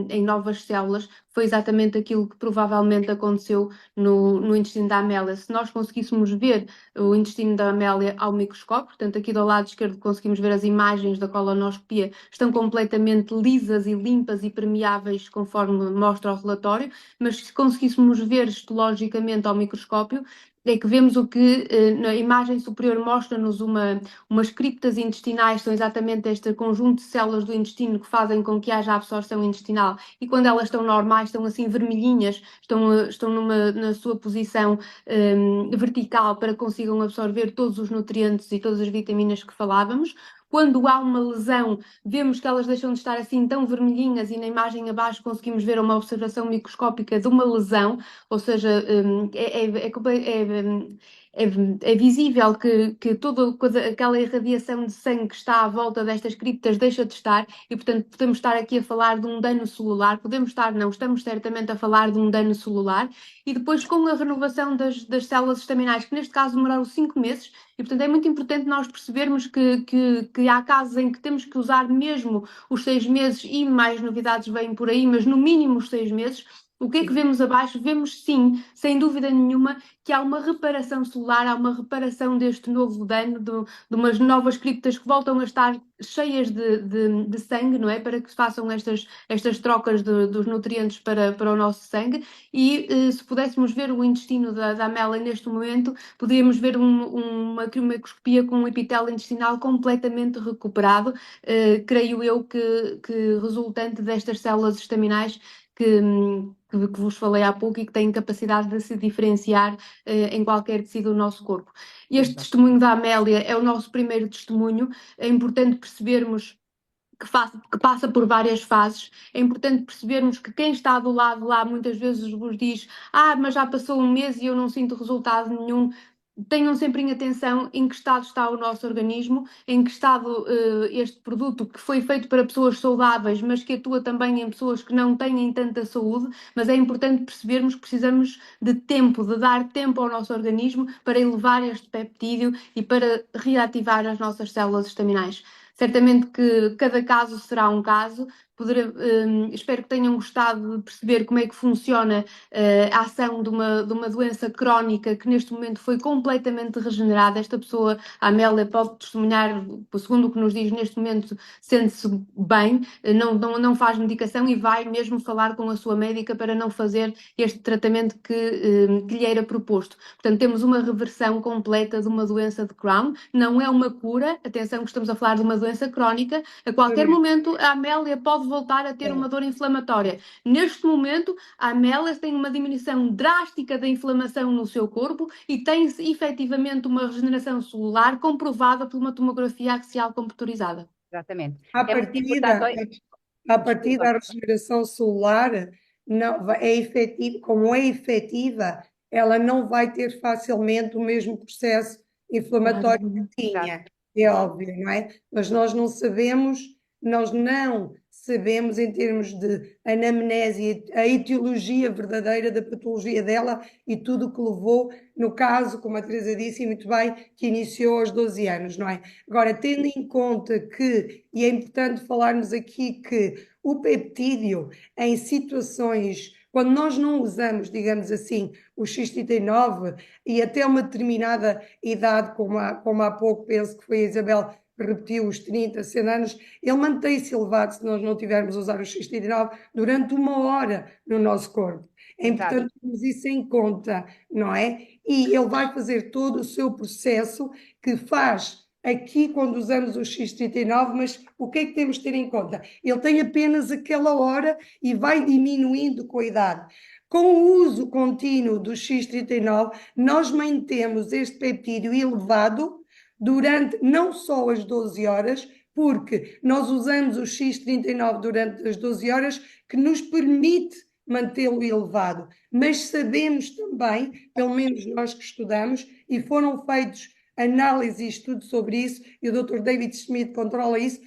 em novas células. Foi exatamente aquilo que provavelmente aconteceu no intestino da Amélia. Se nós conseguíssemos ver o intestino da Amélia ao microscópio, portanto aqui do lado esquerdo conseguimos ver as imagens da colonoscopia, estão completamente lisas e limpas e permeáveis conforme mostra o relatório, mas se conseguíssemos ver histologicamente ao microscópio, é que vemos o que na imagem superior mostra-nos umas criptas intestinais, são exatamente este conjunto de células do intestino que fazem com que haja absorção intestinal, e quando elas estão normais, estão assim vermelhinhas, estão na sua posição vertical para que consigam absorver todos os nutrientes e todas as vitaminas que falávamos. Quando há uma lesão, vemos que elas deixam de estar assim tão vermelhinhas e na imagem abaixo conseguimos ver uma observação microscópica de uma lesão, ou seja, é visível que toda aquela irradiação de sangue que está à volta destas criptas deixa de estar e, portanto, podemos estar aqui a falar de um dano celular, estamos certamente a falar de um dano celular, e depois com a renovação das células estaminais, que neste caso demoraram 5 meses, e portanto é muito importante nós percebermos que há casos em que temos que usar mesmo os 6 meses e mais novidades vêm por aí, mas no mínimo os 6 meses. O que é que vemos abaixo? Vemos sim, sem dúvida nenhuma, que há uma reparação celular, há uma reparação deste novo dano, de umas novas criptas que voltam a estar cheias de sangue, não é? Para que façam estas trocas dos nutrientes para o nosso sangue. E se pudéssemos ver o intestino da Amélia neste momento, poderíamos ver uma microscopia com um epitélio intestinal completamente recuperado, creio eu que resultante destas células estaminais que vos falei há pouco e que têm capacidade de se diferenciar em qualquer tecido do nosso corpo. Este testemunho da Amélia é o nosso primeiro testemunho. É importante percebermos que passa por várias fases. É importante percebermos que quem está do lado lá muitas vezes vos diz: mas já passou um mês e eu não sinto resultado nenhum. Tenham sempre em atenção em que estado está o nosso organismo, em que estado este produto que foi feito para pessoas saudáveis, mas que atua também em pessoas que não têm tanta saúde, mas é importante percebermos que precisamos de tempo, de dar tempo ao nosso organismo para elevar este peptídeo e para reativar as nossas células estaminais. Certamente que cada caso será um caso. Espero que tenham gostado de perceber como é que funciona a ação de uma doença crónica que neste momento foi completamente regenerada. Esta pessoa, a Amélia, pode testemunhar, segundo o que nos diz neste momento, sente-se bem, não faz medicação e vai mesmo falar com a sua médica para não fazer este tratamento que lhe era proposto. Portanto, temos uma reversão completa de uma doença de Crohn. Não é uma cura, atenção que estamos a falar de uma doença crónica. A qualquer momento a Amélia pode voltar a ter uma dor inflamatória. Neste momento, a Amélia tem uma diminuição drástica da inflamação no seu corpo e tem efetivamente uma regeneração celular comprovada por uma tomografia axial computurizada. Exatamente. À partida, a regeneração celular não, é efetiva, como é efetiva, ela não vai ter facilmente o mesmo processo inflamatório que tinha. É óbvio, não é? Mas nós não sabemos em termos de anamnese, a etiologia verdadeira da patologia dela e tudo o que levou, no caso, como a Teresa disse muito bem, que iniciou aos 12 anos, não é? Agora, tendo em conta que, e é importante falarmos aqui que o peptídeo em situações, quando nós não usamos, digamos assim, o X39 e até uma determinada idade, como há pouco penso que foi a Isabel repetiu, os 30, 100 anos, ele mantém-se elevado se nós não tivermos a usar o X39 durante 1 hora no nosso corpo. É importante termos isso em conta, não é? E ele vai fazer todo o seu processo que faz aqui quando usamos o X39, mas o que é que temos de ter em conta? Ele tem apenas aquela hora e vai diminuindo com a idade. Com o uso contínuo do X39, nós mantemos este peptídeo elevado durante não só as 12 horas, porque nós usamos o X39 durante as 12 horas, que nos permite mantê-lo elevado, mas sabemos também, pelo menos nós que estudamos, e foram feitos análises e estudos sobre isso, e o Dr. David Smith controla isso,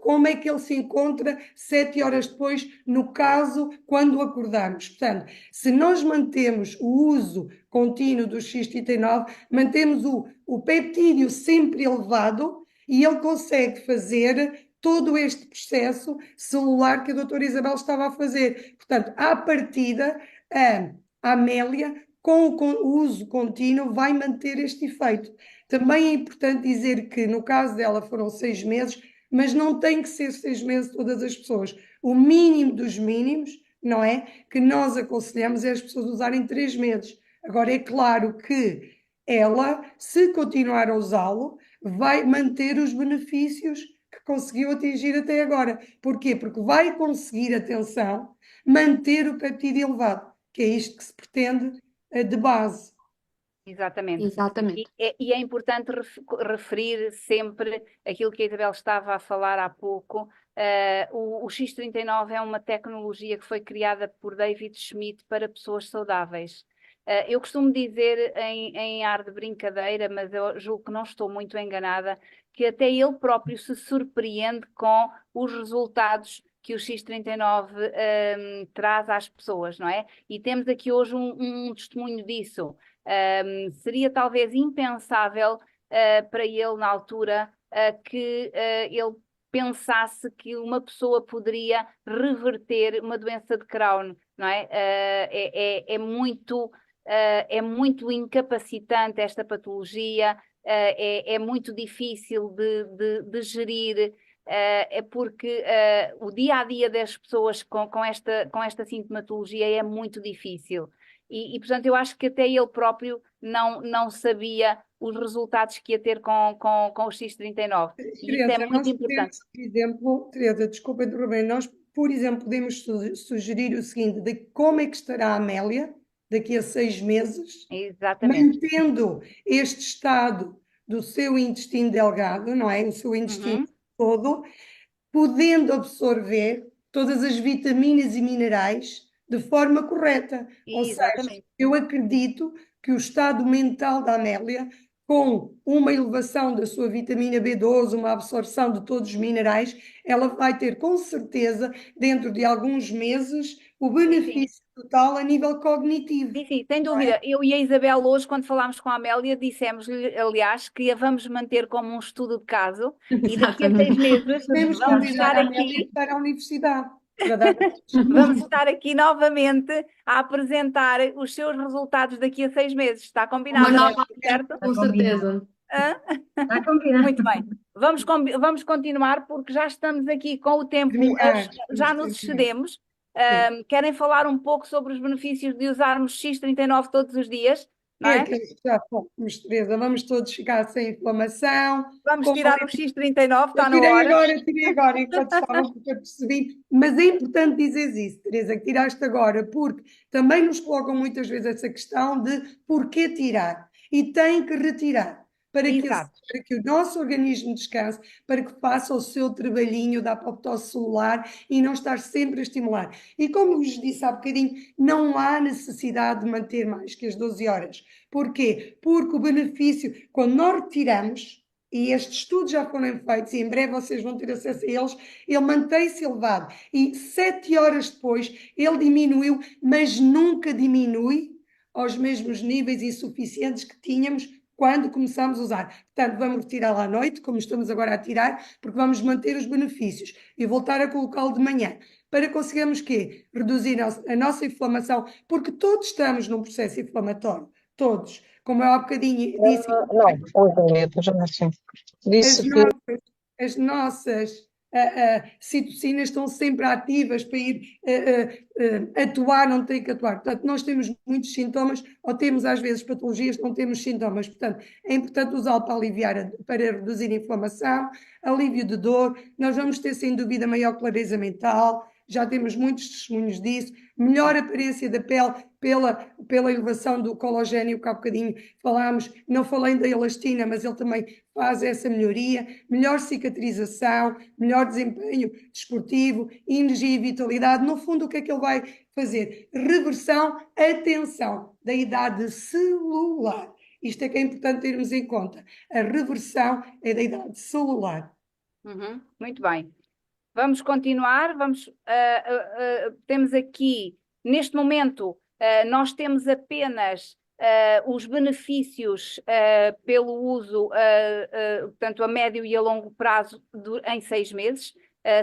como é que ele se encontra 7 horas depois, no caso, quando acordamos. Portanto, se nós mantemos o uso contínuo do X39, mantemos o peptídeo sempre elevado e ele consegue fazer todo este processo celular que a doutora Isabel estava a fazer. Portanto, à partida, a Amélia, com o uso contínuo, vai manter este efeito. Também é importante dizer que, no caso dela, foram 6 meses, mas não tem que ser 6 meses todas as pessoas. O mínimo dos mínimos, não é? Que nós aconselhamos é as pessoas usarem 3 meses. Agora, é claro que ela, se continuar a usá-lo, vai manter os benefícios que conseguiu atingir até agora. Porquê? Porque vai conseguir, atenção, manter o peptídeo elevado, que é isto que se pretende de base. Exatamente. Exatamente. E é importante referir sempre aquilo que a Isabel estava a falar há pouco. O X39 é uma tecnologia que foi criada por David Schmidt para pessoas saudáveis. Eu costumo dizer em ar de brincadeira, mas eu julgo que não estou muito enganada, que até ele próprio se surpreende com os resultados que o X39 traz às pessoas, não é? E temos aqui hoje um testemunho disso. Seria talvez impensável para ele na altura que ele pensasse que uma pessoa poderia reverter uma doença de Crohn, não é? É muito incapacitante esta patologia, é muito difícil de gerir. É porque o dia a dia das pessoas com esta sintomatologia é muito difícil. E, portanto, eu acho que até ele próprio não sabia os resultados que ia ter com o X39. E isso Teresa, é muito nós importante. podemos, por exemplo, Teresa, desculpa interromper, nós, por exemplo, podemos sugerir o seguinte, de como é que estará a Amélia daqui a 6 meses, Exatamente. mantendo este estado do seu intestino delgado, não é? O seu intestino todo, podendo absorver todas as vitaminas e minerais de forma correta. Ou seja, Exatamente. eu acredito que o estado mental da Amélia, com uma elevação da sua vitamina B12, uma absorção de todos os minerais, ela vai ter com certeza, dentro de alguns meses, o benefício total a nível cognitivo. Sim, sem dúvida. Eu e a Isabel hoje, quando falámos com a Amélia, dissemos-lhe, aliás, que a vamos manter como um estudo de caso e daqui a 6 meses Podemos vamos convidar estar a Amélia aqui, para a universidade. Para dar... vamos estar aqui novamente a apresentar os seus resultados daqui a 6 meses. Está combinado, Uma nova, certo? com certeza. Hã? Está combinado. Muito bem. Vamos continuar porque já estamos aqui com o tempo, já nos excedemos. Querem falar um pouco sobre os benefícios de usarmos X39 todos os dias, não é? que já fomos, Teresa, vamos todos ficar sem inflamação. Vamos tirar o X39, está na Tirei agora, enquanto estava, porque eu percebi. Mas é importante dizer isso, Teresa, que tiraste agora, porque também nos colocam muitas vezes essa questão de porquê tirar. E tem que retirar. Para que o nosso organismo descanse, para que faça o seu trabalhinho da apoptose celular e não estar sempre a estimular. E como vos disse há bocadinho, não há necessidade de manter mais que as 12 horas. Porquê? Porque o benefício, quando nós retiramos, e estes estudos já foram feitos e em breve vocês vão ter acesso a eles, ele mantém-se elevado e 7 horas depois ele diminuiu, mas nunca diminui aos mesmos níveis insuficientes que tínhamos quando começamos a usar. Portanto, vamos retirá-lo à noite, como estamos agora a tirar, porque vamos manter os benefícios e voltar a colocá-lo de manhã, para conseguirmos quê? Reduzir a nossa inflamação, porque todos estamos num processo inflamatório, todos. Como eu há bocadinho disse... As nossas citocinas estão sempre ativas para ir atuar, não tem que atuar. Portanto, nós temos muitos sintomas, ou temos às vezes patologias, não temos sintomas. Portanto, é importante usá-lo para aliviar, para reduzir a inflamação, alívio de dor. Nós vamos ter, sem dúvida, maior clareza mental, já temos muitos testemunhos disso, melhor aparência da pele pela elevação do colagênio, que há bocadinho falámos, não falei da elastina, mas ele também faz essa melhoria, melhor cicatrização, melhor desempenho desportivo, energia e vitalidade. No fundo, o que é que ele vai fazer? Reversão, atenção, da idade celular. Isto é que é importante termos em conta. A reversão é da idade celular. Muito bem. Vamos continuar. Temos aqui, neste momento, nós temos apenas os benefícios pelo uso, portanto, a médio e a longo prazo em 6 meses.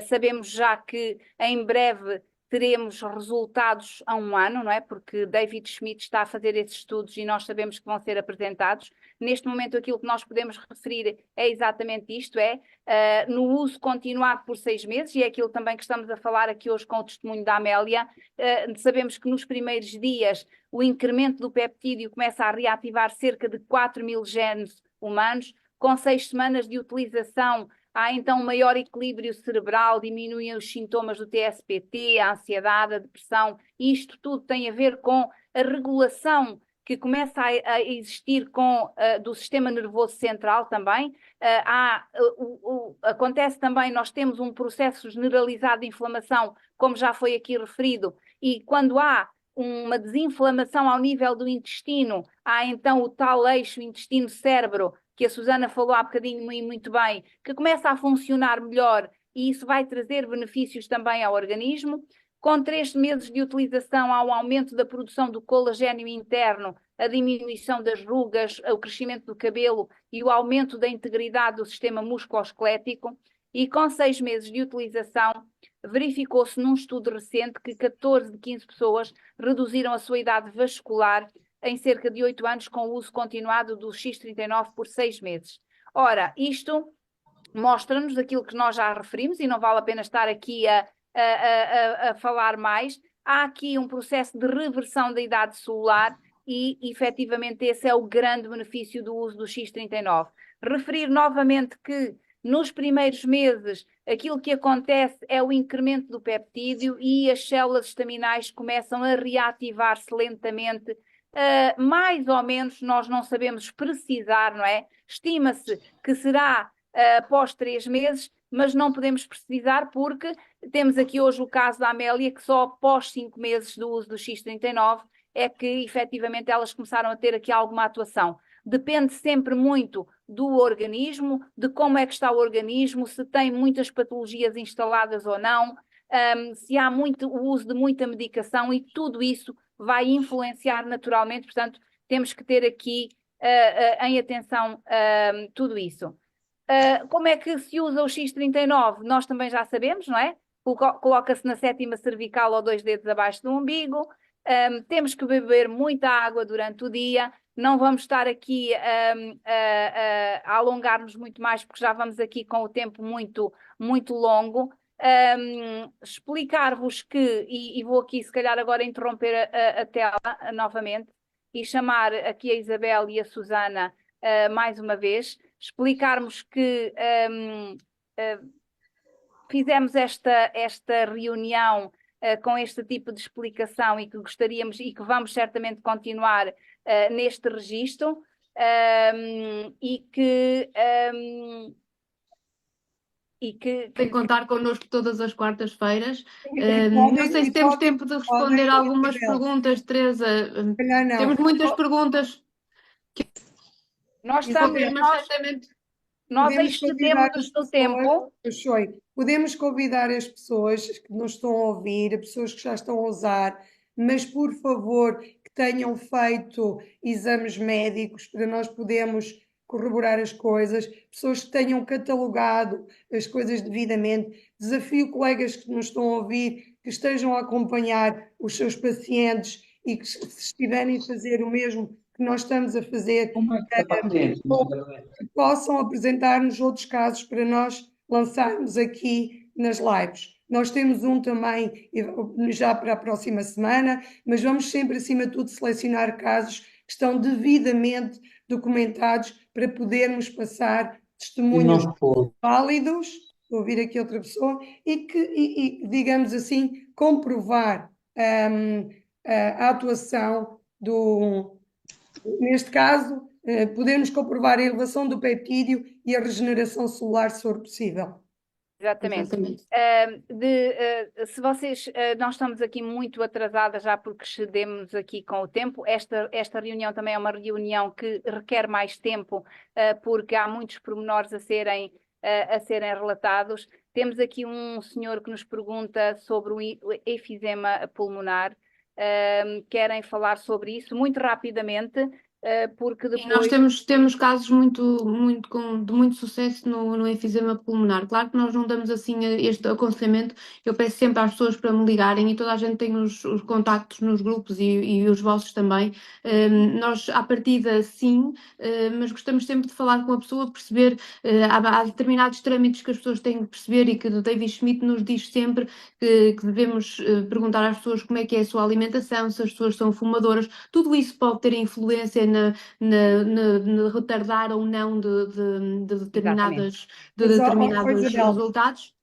Sabemos já que em breve teremos resultados a 1 ano, não é? Porque David Schmidt está a fazer esses estudos e nós sabemos que vão ser apresentados. Neste momento, aquilo que nós podemos referir é exatamente isto, no uso continuado por 6 meses, e é aquilo também que estamos a falar aqui hoje com o testemunho da Amélia. Sabemos que nos primeiros dias o incremento do peptídeo começa a reativar cerca de 4.000 genes humanos. Com 6 semanas de utilização, há então um maior equilíbrio cerebral, diminuem os sintomas do TSPT, a ansiedade, a depressão, e isto tudo tem a ver com a regulação que começa a existir do sistema nervoso central também. Acontece também, nós temos um processo generalizado de inflamação, como já foi aqui referido, e quando há uma desinflamação ao nível do intestino, há então o tal eixo intestino-cérebro, que a Susana falou há bocadinho e muito bem, que começa a funcionar melhor, e isso vai trazer benefícios também ao organismo. Com 3 meses de utilização, há um aumento da produção do colagênio interno, a diminuição das rugas, o crescimento do cabelo e o aumento da integridade do sistema musculoesquelético. E com 6 meses de utilização, verificou-se num estudo recente que 14 de 15 pessoas reduziram a sua idade vascular em cerca de 8 anos com o uso continuado do X39 por 6 meses. Ora, isto mostra-nos aquilo que nós já referimos, e não vale a pena estar aqui a falar mais. Há aqui um processo de reversão da idade celular e, efetivamente, esse é o grande benefício do uso do X39. Referir novamente que nos primeiros meses aquilo que acontece é o incremento do peptídeo e as células estaminais começam a reativar-se lentamente. Mais ou menos, nós não sabemos precisar, não é? Estima-se que será após 3 meses, mas não podemos precisar porque temos aqui hoje o caso da Amélia, que só após 5 meses do uso do X39 é que efetivamente elas começaram a ter aqui alguma atuação. Depende sempre muito do organismo, de como é que está o organismo, se tem muitas patologias instaladas ou não, se há o uso de muita medicação, e tudo isso vai influenciar naturalmente. Portanto, temos que ter aqui em atenção tudo isso. Como é que se usa o X39? Nós também já sabemos, não é? Coloca-se na 7ª cervical ou 2 dedos abaixo do umbigo. Temos que beber muita água durante o dia. Não vamos estar aqui a alongar-nos muito mais, porque já vamos aqui com o tempo muito, muito longo. Explicar-vos que, e vou aqui se calhar agora interromper a tela novamente e chamar aqui a Isabel e a Susana mais uma vez, explicarmos que fizemos esta reunião com este tipo de explicação e que gostaríamos e que vamos certamente continuar neste registro, e que Tem que contar connosco todas as quartas-feiras. Não sei se temos tempo de responder algumas perguntas, Teresa. Temos muitas perguntas. Nós excedemos no tempo. Podemos convidar as pessoas que nos estão a ouvir, as pessoas que já estão a usar, mas por favor que tenham feito exames médicos para nós podermos corroborar as coisas, pessoas que tenham catalogado as coisas devidamente. Desafio colegas que nos estão a ouvir que estejam a acompanhar os seus pacientes e que, se estiverem a fazer o mesmo que nós estamos a fazer, possam apresentar-nos outros casos para nós lançarmos aqui nas lives. Nós temos um também já para a próxima semana, mas vamos sempre, acima de tudo, selecionar casos que estão devidamente documentados para podermos passar testemunhos válidos ouvir aqui outra pessoa digamos assim, comprovar a atuação neste caso, podemos comprovar a elevação do peptídeo e a regeneração celular, se for possível. Exatamente. Exatamente. Se vocês, nós estamos aqui muito atrasadas já porque excedemos aqui com o tempo. Esta reunião também é uma reunião que requer mais tempo, porque há muitos pormenores a serem relatados. Temos aqui um senhor que nos pergunta sobre o efizema pulmonar. Querem falar sobre isso muito rapidamente, porque E nós depois... temos casos de muito sucesso no efizema pulmonar. Claro que nós não damos assim este aconselhamento. Eu peço sempre às pessoas para me ligarem e toda a gente tem os contactos nos grupos e os vossos também. Nós, à partida, sim, mas gostamos sempre de falar com a pessoa, perceber. Há determinados trâmites que as pessoas têm que perceber e que o David Schmidt nos diz sempre que devemos perguntar às pessoas como é que é a sua alimentação, se as pessoas são fumadoras. Tudo isso pode ter influência na retardar ou não de determinados Isabel, resultados.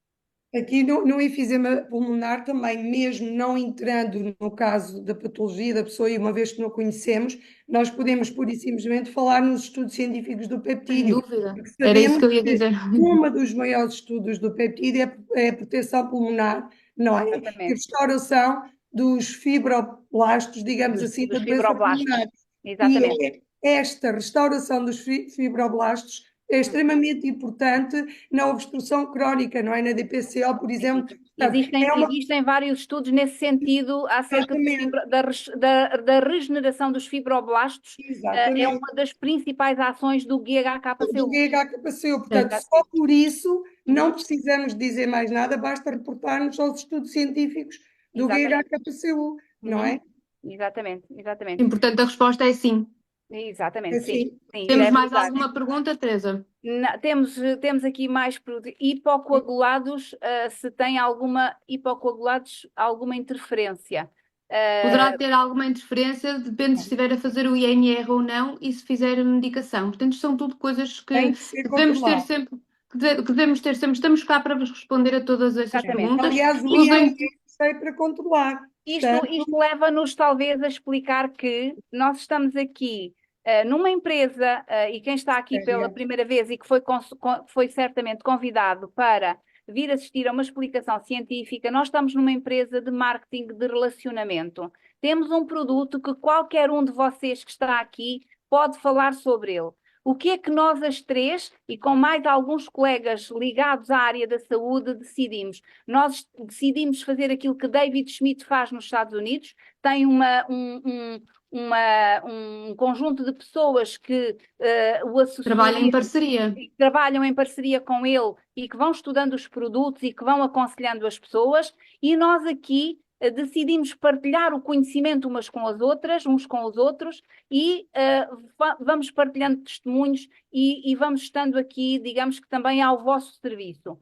aqui no efizema pulmonar também, mesmo não entrando no caso da patologia da pessoa, e uma vez que não conhecemos, nós podemos pura e simplesmente falar nos estudos científicos do Sem peptídeo. dúvida. Porque Era isso sabemos que eu ia que dizer. um dos maiores estudos do peptídeo é a proteção pulmonar, não é? E a Exatamente. restauração dos fibroblastos, digamos assim, da Dos doença fibroblastos. pulmonar. Exatamente. E esta restauração dos fibroblastos é extremamente importante na obstrução crónica, não é? Na DPCO, por exemplo. Portanto, Existem vários estudos nesse sentido acerca da regeneração dos fibroblastos. É Exatamente. uma das principais ações do Do GHKPCU. GHKPCU. Portanto, só por isso não Uhum. precisamos dizer mais nada, basta reportar-nos aos estudos científicos do Exatamente. GHKPCU, não é? Exatamente. Sim, portanto, a resposta é sim. Exatamente, sim. Assim, Sim, Temos deve mais usar. alguma pergunta, Teresa? Temos aqui mais hipocoagulados, se tem alguma interferência. Poderá ter alguma interferência, depende se estiver a fazer o INR ou não e se fizer medicação. Portanto, são tudo coisas que tem que ser devemos ter controlado. sempre, Estamos cá para vos responder a todas essas Exatamente. perguntas. Aliás, o Usem. INR sei para controlar. Isto leva-nos talvez a explicar que nós estamos aqui numa empresa, e quem está aqui pela primeira vez e que foi certamente convidado para vir assistir a uma explicação científica, nós estamos numa empresa de marketing de relacionamento. Temos um produto que qualquer um de vocês que está aqui pode falar sobre ele. O que é que nós as três, e com mais alguns colegas ligados à área da saúde, decidimos? Nós decidimos fazer aquilo que David Schmidt faz nos Estados Unidos. Tem um conjunto de pessoas que o associam. Trabalham em parceria com ele e que vão estudando os produtos e que vão aconselhando as pessoas. E nós aqui decidimos partilhar o conhecimento uns com os outros, e vamos partilhando testemunhos e vamos estando aqui, digamos que também ao vosso serviço.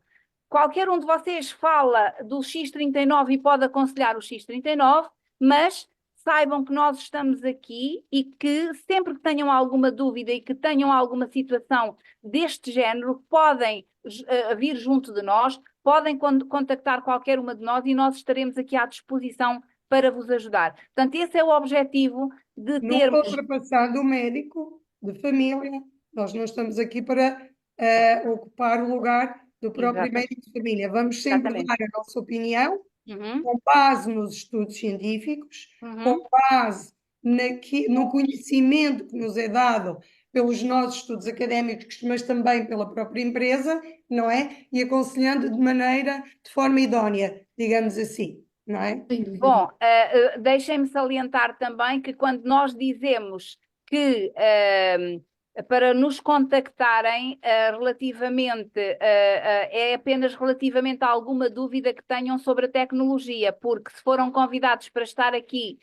Qualquer um de vocês fala do X39 e pode aconselhar o X39, mas saibam que nós estamos aqui e que sempre que tenham alguma dúvida e que tenham alguma situação deste género, podem vir junto de nós, podem contactar qualquer uma de nós e nós estaremos aqui à disposição para vos ajudar. Portanto, esse é o objetivo de termos... Nunca ultrapassando o médico de família. Nós não estamos aqui para ocupar o lugar do próprio médico de família. Vamos sempre dar a nossa opinião, com base nos estudos científicos, com base no conhecimento que nos é dado pelos nossos estudos académicos, mas também pela própria empresa, não é? E aconselhando de forma idónea, digamos assim, não é? Bom, deixem-me salientar também que quando nós dizemos que para nos contactarem é apenas relativamente a alguma dúvida que tenham sobre a tecnologia, porque se foram convidados para estar aqui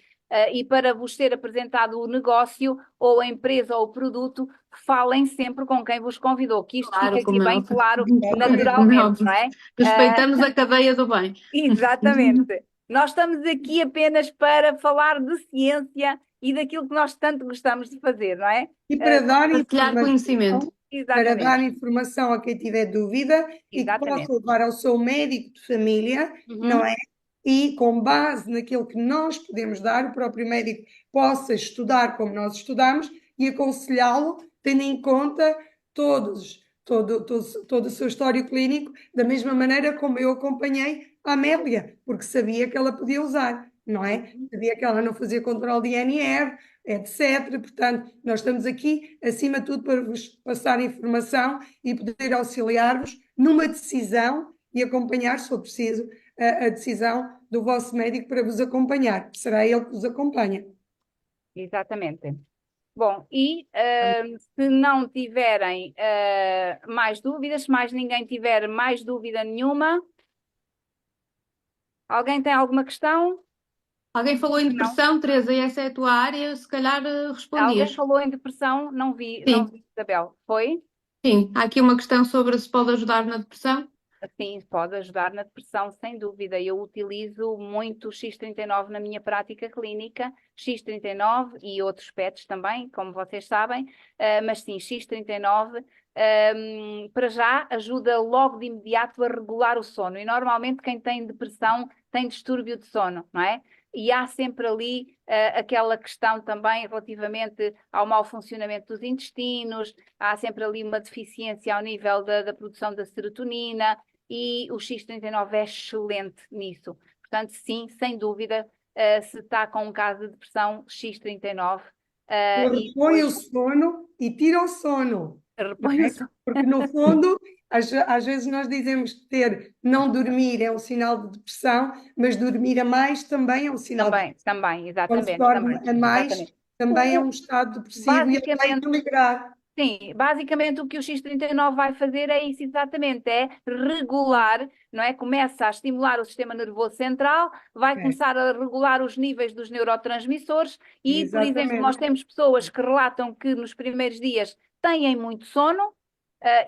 e para vos ser apresentado o negócio, ou a empresa ou o produto, falem sempre com quem vos convidou, que isto fica aqui bem claro, naturalmente, não é? Respeitamos a cadeia do bem. Exatamente. Nós estamos aqui apenas para falar de ciência e daquilo que nós tanto gostamos de fazer, não é? E para dar partilhar conhecimento. para dar Exatamente, informação a quem tiver dúvida e que possa exatamente. levar ao seu médico de família, não Uhum. é? E com base naquilo que nós podemos dar, o próprio médico possa estudar como nós estudamos e aconselhá-lo, tendo em conta todo o seu histórico clínico, da mesma maneira como eu acompanhei a Amélia, porque sabia que ela podia usar, não é? Uhum. Sabia que ela não fazia controle de INR, etc. Portanto, nós estamos aqui, acima de tudo, para vos passar informação e poder auxiliar-vos numa decisão e acompanhar, se for preciso, a decisão do vosso médico para vos acompanhar. Será ele que vos acompanha. Exatamente. Bom, e se não tiverem mais dúvidas, se mais ninguém tiver mais dúvida nenhuma, alguém tem alguma questão? Alguém falou em Não. depressão, Teresa, e essa é a tua área, se calhar Alguém respondias. falou em depressão? Não Sim, vi, Isabel. Foi? sim. Há aqui uma questão sobre se pode ajudar na depressão. Sim, pode ajudar na depressão, sem dúvida. Eu utilizo muito o X39 na minha prática clínica, X39 e outros PETs também, como vocês sabem, mas sim, X39 para já ajuda logo de imediato a regular o sono. E normalmente quem tem depressão tem distúrbio de sono, não é? E há sempre ali aquela questão também relativamente ao mau funcionamento dos intestinos, há sempre ali uma deficiência ao nível da produção da serotonina e o X39 é excelente nisso. Portanto, sim, sem dúvida, se está com um caso de depressão, X39, e Repõe o depois sono e tira o sono. Não repõe o é? sono. Porque, no fundo, às vezes nós dizemos que não dormir é um sinal de depressão, mas dormir a mais também é um sinal de Também, depressão. também, Quando se exatamente, dorme também, a mais, exatamente. também é um estado depressivo e ele vai Basicamente, equilibrar. sim, basicamente o que o X39 vai fazer é isso exatamente, é regular, não é? Começa a estimular o sistema nervoso central, vai É, começar a regular os níveis dos neurotransmissores e, por exemplo, nós exatamente. temos pessoas que relatam que nos primeiros dias têm muito sono,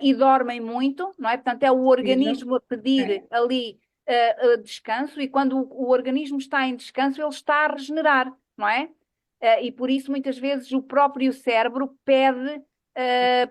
e dormem muito, não é? Portanto, é o Precisam. organismo a pedir É, ali descanso e quando o organismo está em descanso, ele está a regenerar, não é? E por isso, muitas vezes, o próprio cérebro pede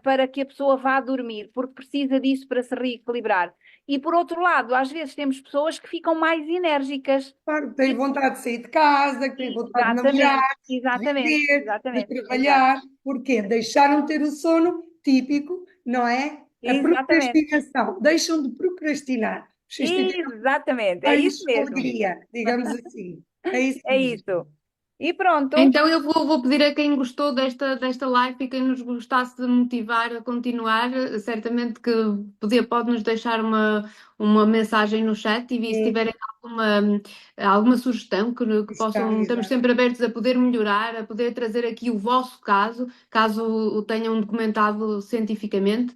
para que a pessoa vá dormir, porque precisa disso para se reequilibrar. E por outro lado, às vezes temos pessoas que ficam mais enérgicas. claro, que tem E, vontade de sair de casa, que tem vontade de namorar, exatamente, de exatamente, viver, de exatamente, exato, trabalhar. Porquê? Deixaram de ter o sono típico, não é? A exatamente, procrastinação. Deixam de procrastinar. O XTT exatamente, é isso tens mesmo, alegria, digamos assim. É isso é mesmo. isso. E pronto, Então eu vou pedir a quem gostou desta live e quem nos gostasse de motivar a continuar, certamente que pode nos deixar uma mensagem no chat e se Sim, tiverem alguma sugestão que está, possam, estamos exato. sempre abertos a poder melhorar, a poder trazer aqui o vosso caso o tenham documentado cientificamente,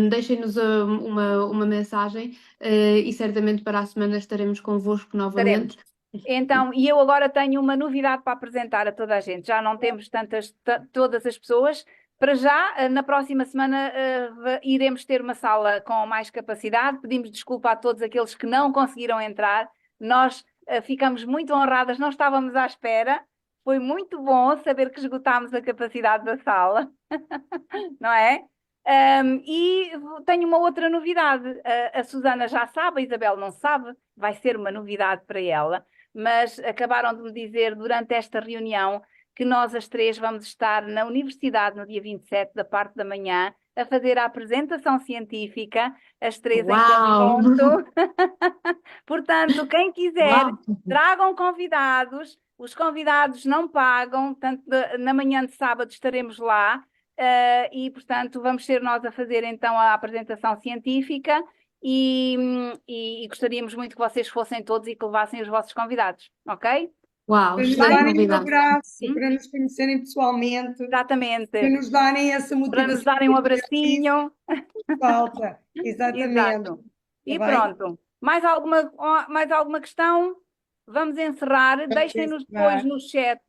deixem-nos uma mensagem e certamente para a semana estaremos convosco novamente. estaremos. Então, e eu agora tenho uma novidade para apresentar a toda a gente. Já não temos todas as pessoas. Para já, na próxima semana, iremos ter uma sala com mais capacidade. Pedimos desculpa a todos aqueles que não conseguiram entrar. Nós ficamos muito honradas, não estávamos à espera. Foi muito bom saber que esgotámos a capacidade da sala, não é? E tenho uma outra novidade. A Susana já sabe, a Isabel não sabe, vai ser uma novidade para ela, mas acabaram de me dizer durante esta reunião que nós as três vamos estar na universidade no dia 27, da parte da manhã, a fazer a apresentação científica, as três em Uau! conjunto. Portanto, quem quiser, Uau! tragam convidados. Os convidados não pagam, portanto, na manhã de sábado estaremos lá. E, portanto, vamos ser nós a fazer então a apresentação científica e gostaríamos muito que vocês fossem todos e que levassem os vossos convidados, ok? Uau, Para nos excelente Bem? darem um novidade. abraço, Hum? para nos conhecerem pessoalmente, para Exatamente. nos darem essa Para nos motivação darem um e exercício abracinho. que falta. Exatamente. Exato. E Está bem? pronto. Mais alguma questão? Vamos encerrar. Vamos Deixem-nos depois encerrar. no chat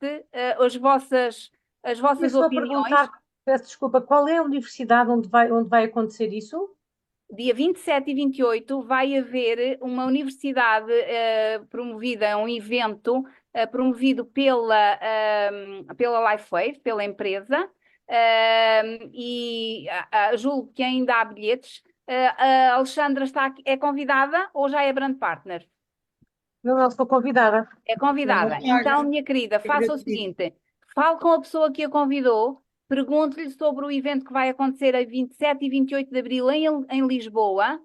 as Queria vossas só opiniões. perguntar, peço desculpa, qual é a universidade onde vai acontecer isso? Dia 27 e 28 vai haver uma universidade promovida, um evento promovido pela LifeWave, pela empresa, julgo que ainda há bilhetes. A Alexandra é convidada ou já é brand partner? Não sou convidada. É convidada. Não paga. Então, minha querida, faça o gratuito. seguinte: fale com a pessoa que a convidou, pergunte-lhe sobre o evento que vai acontecer a 27 e 28 de abril em Lisboa.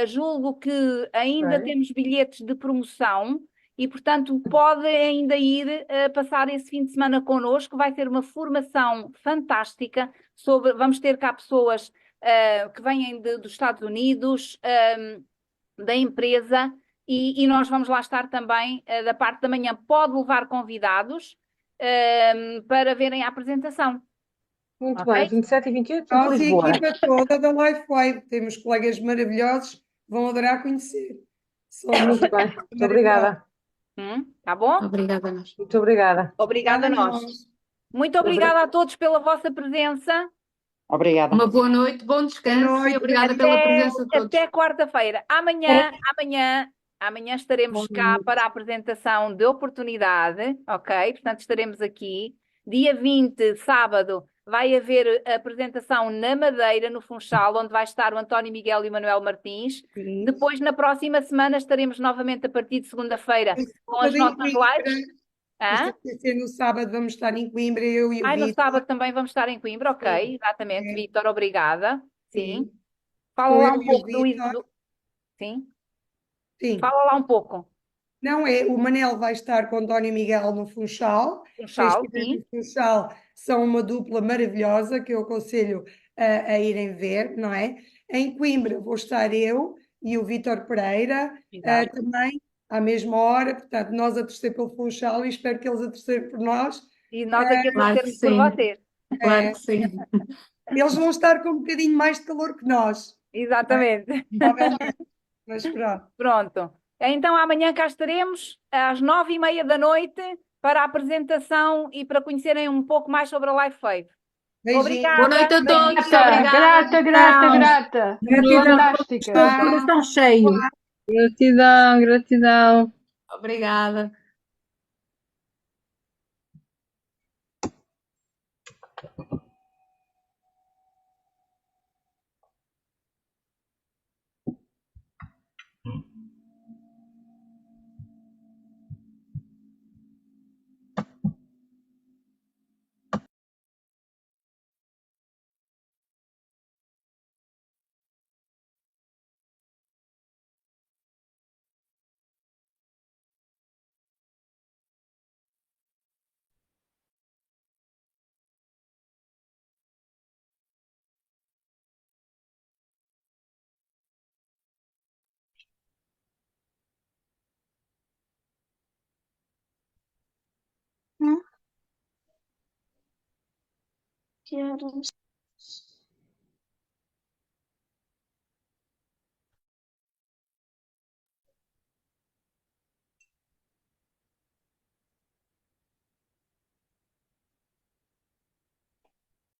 Julgo que ainda Ok. temos bilhetes de promoção e, portanto, pode ainda ir passar esse fim de semana connosco. Vai ser uma formação fantástica vamos ter cá pessoas que vêm dos Estados Unidos, da empresa, e nós vamos lá estar também da parte da manhã. Pode levar convidados para verem a apresentação, Muito bem, ok? 27 e 28 de Nós e a Lisboa. equipa toda da Lifeway, temos colegas maravilhosos, vão adorar conhecer. Somos Muito bem, muito maravilhosos. obrigada. Tá bom? Obrigada a nós. Muito obrigada. Obrigada Obrigada a a nós. nós. Muito obrigada a todos pela vossa presença. Obrigada. Uma boa noite, bom descanso e noite. obrigada pela Até, presença de todos. até quarta-feira. Amanhã estaremos cá para a apresentação de oportunidade, ok? Portanto, estaremos aqui. Dia 20, sábado, vai haver a apresentação na Madeira, no Funchal, onde vai estar o António Miguel e o Manuel Martins. Sim. Depois, na próxima semana, estaremos novamente a partir de segunda-feira com as Sábado em nossas Coimbra. lives. Isto Hã? vai ser no sábado, vamos estar em Coimbra, eu e o No Vitor. sábado também vamos estar em Coimbra, ok, exatamente. É, Vítor, obrigada. Sim. sim. Fala Estou lá eu um e o pouco Vitor. Sim. Sim. Fala lá um pouco. Não é, o Manel vai estar com o António Miguel no Funchal. As Funchal, filhas sim. do Funchal são uma dupla maravilhosa que eu aconselho a irem ver, não é? Em Coimbra vou estar eu e o Vítor Pereira, Exato. também à mesma hora, portanto, nós a torcer pelo Funchal e espero que eles a torcer por nós. E nós aqui a Claro que torcermos por sim, vocês. claro Eh, que sim. Eles vão estar com um bocadinho mais de calor que nós, Exatamente. provavelmente, mas pronto. Pronto. Então amanhã cá estaremos às 9h30 da noite para a apresentação e para conhecerem um pouco mais sobre a Life Wave. Beijinhos. Boa Obrigada. noite a todos, Grata, obrigada. grata. Gratidão, Fantástica. coração cheio. Gratidão, gratidão. Obrigada. Que horas?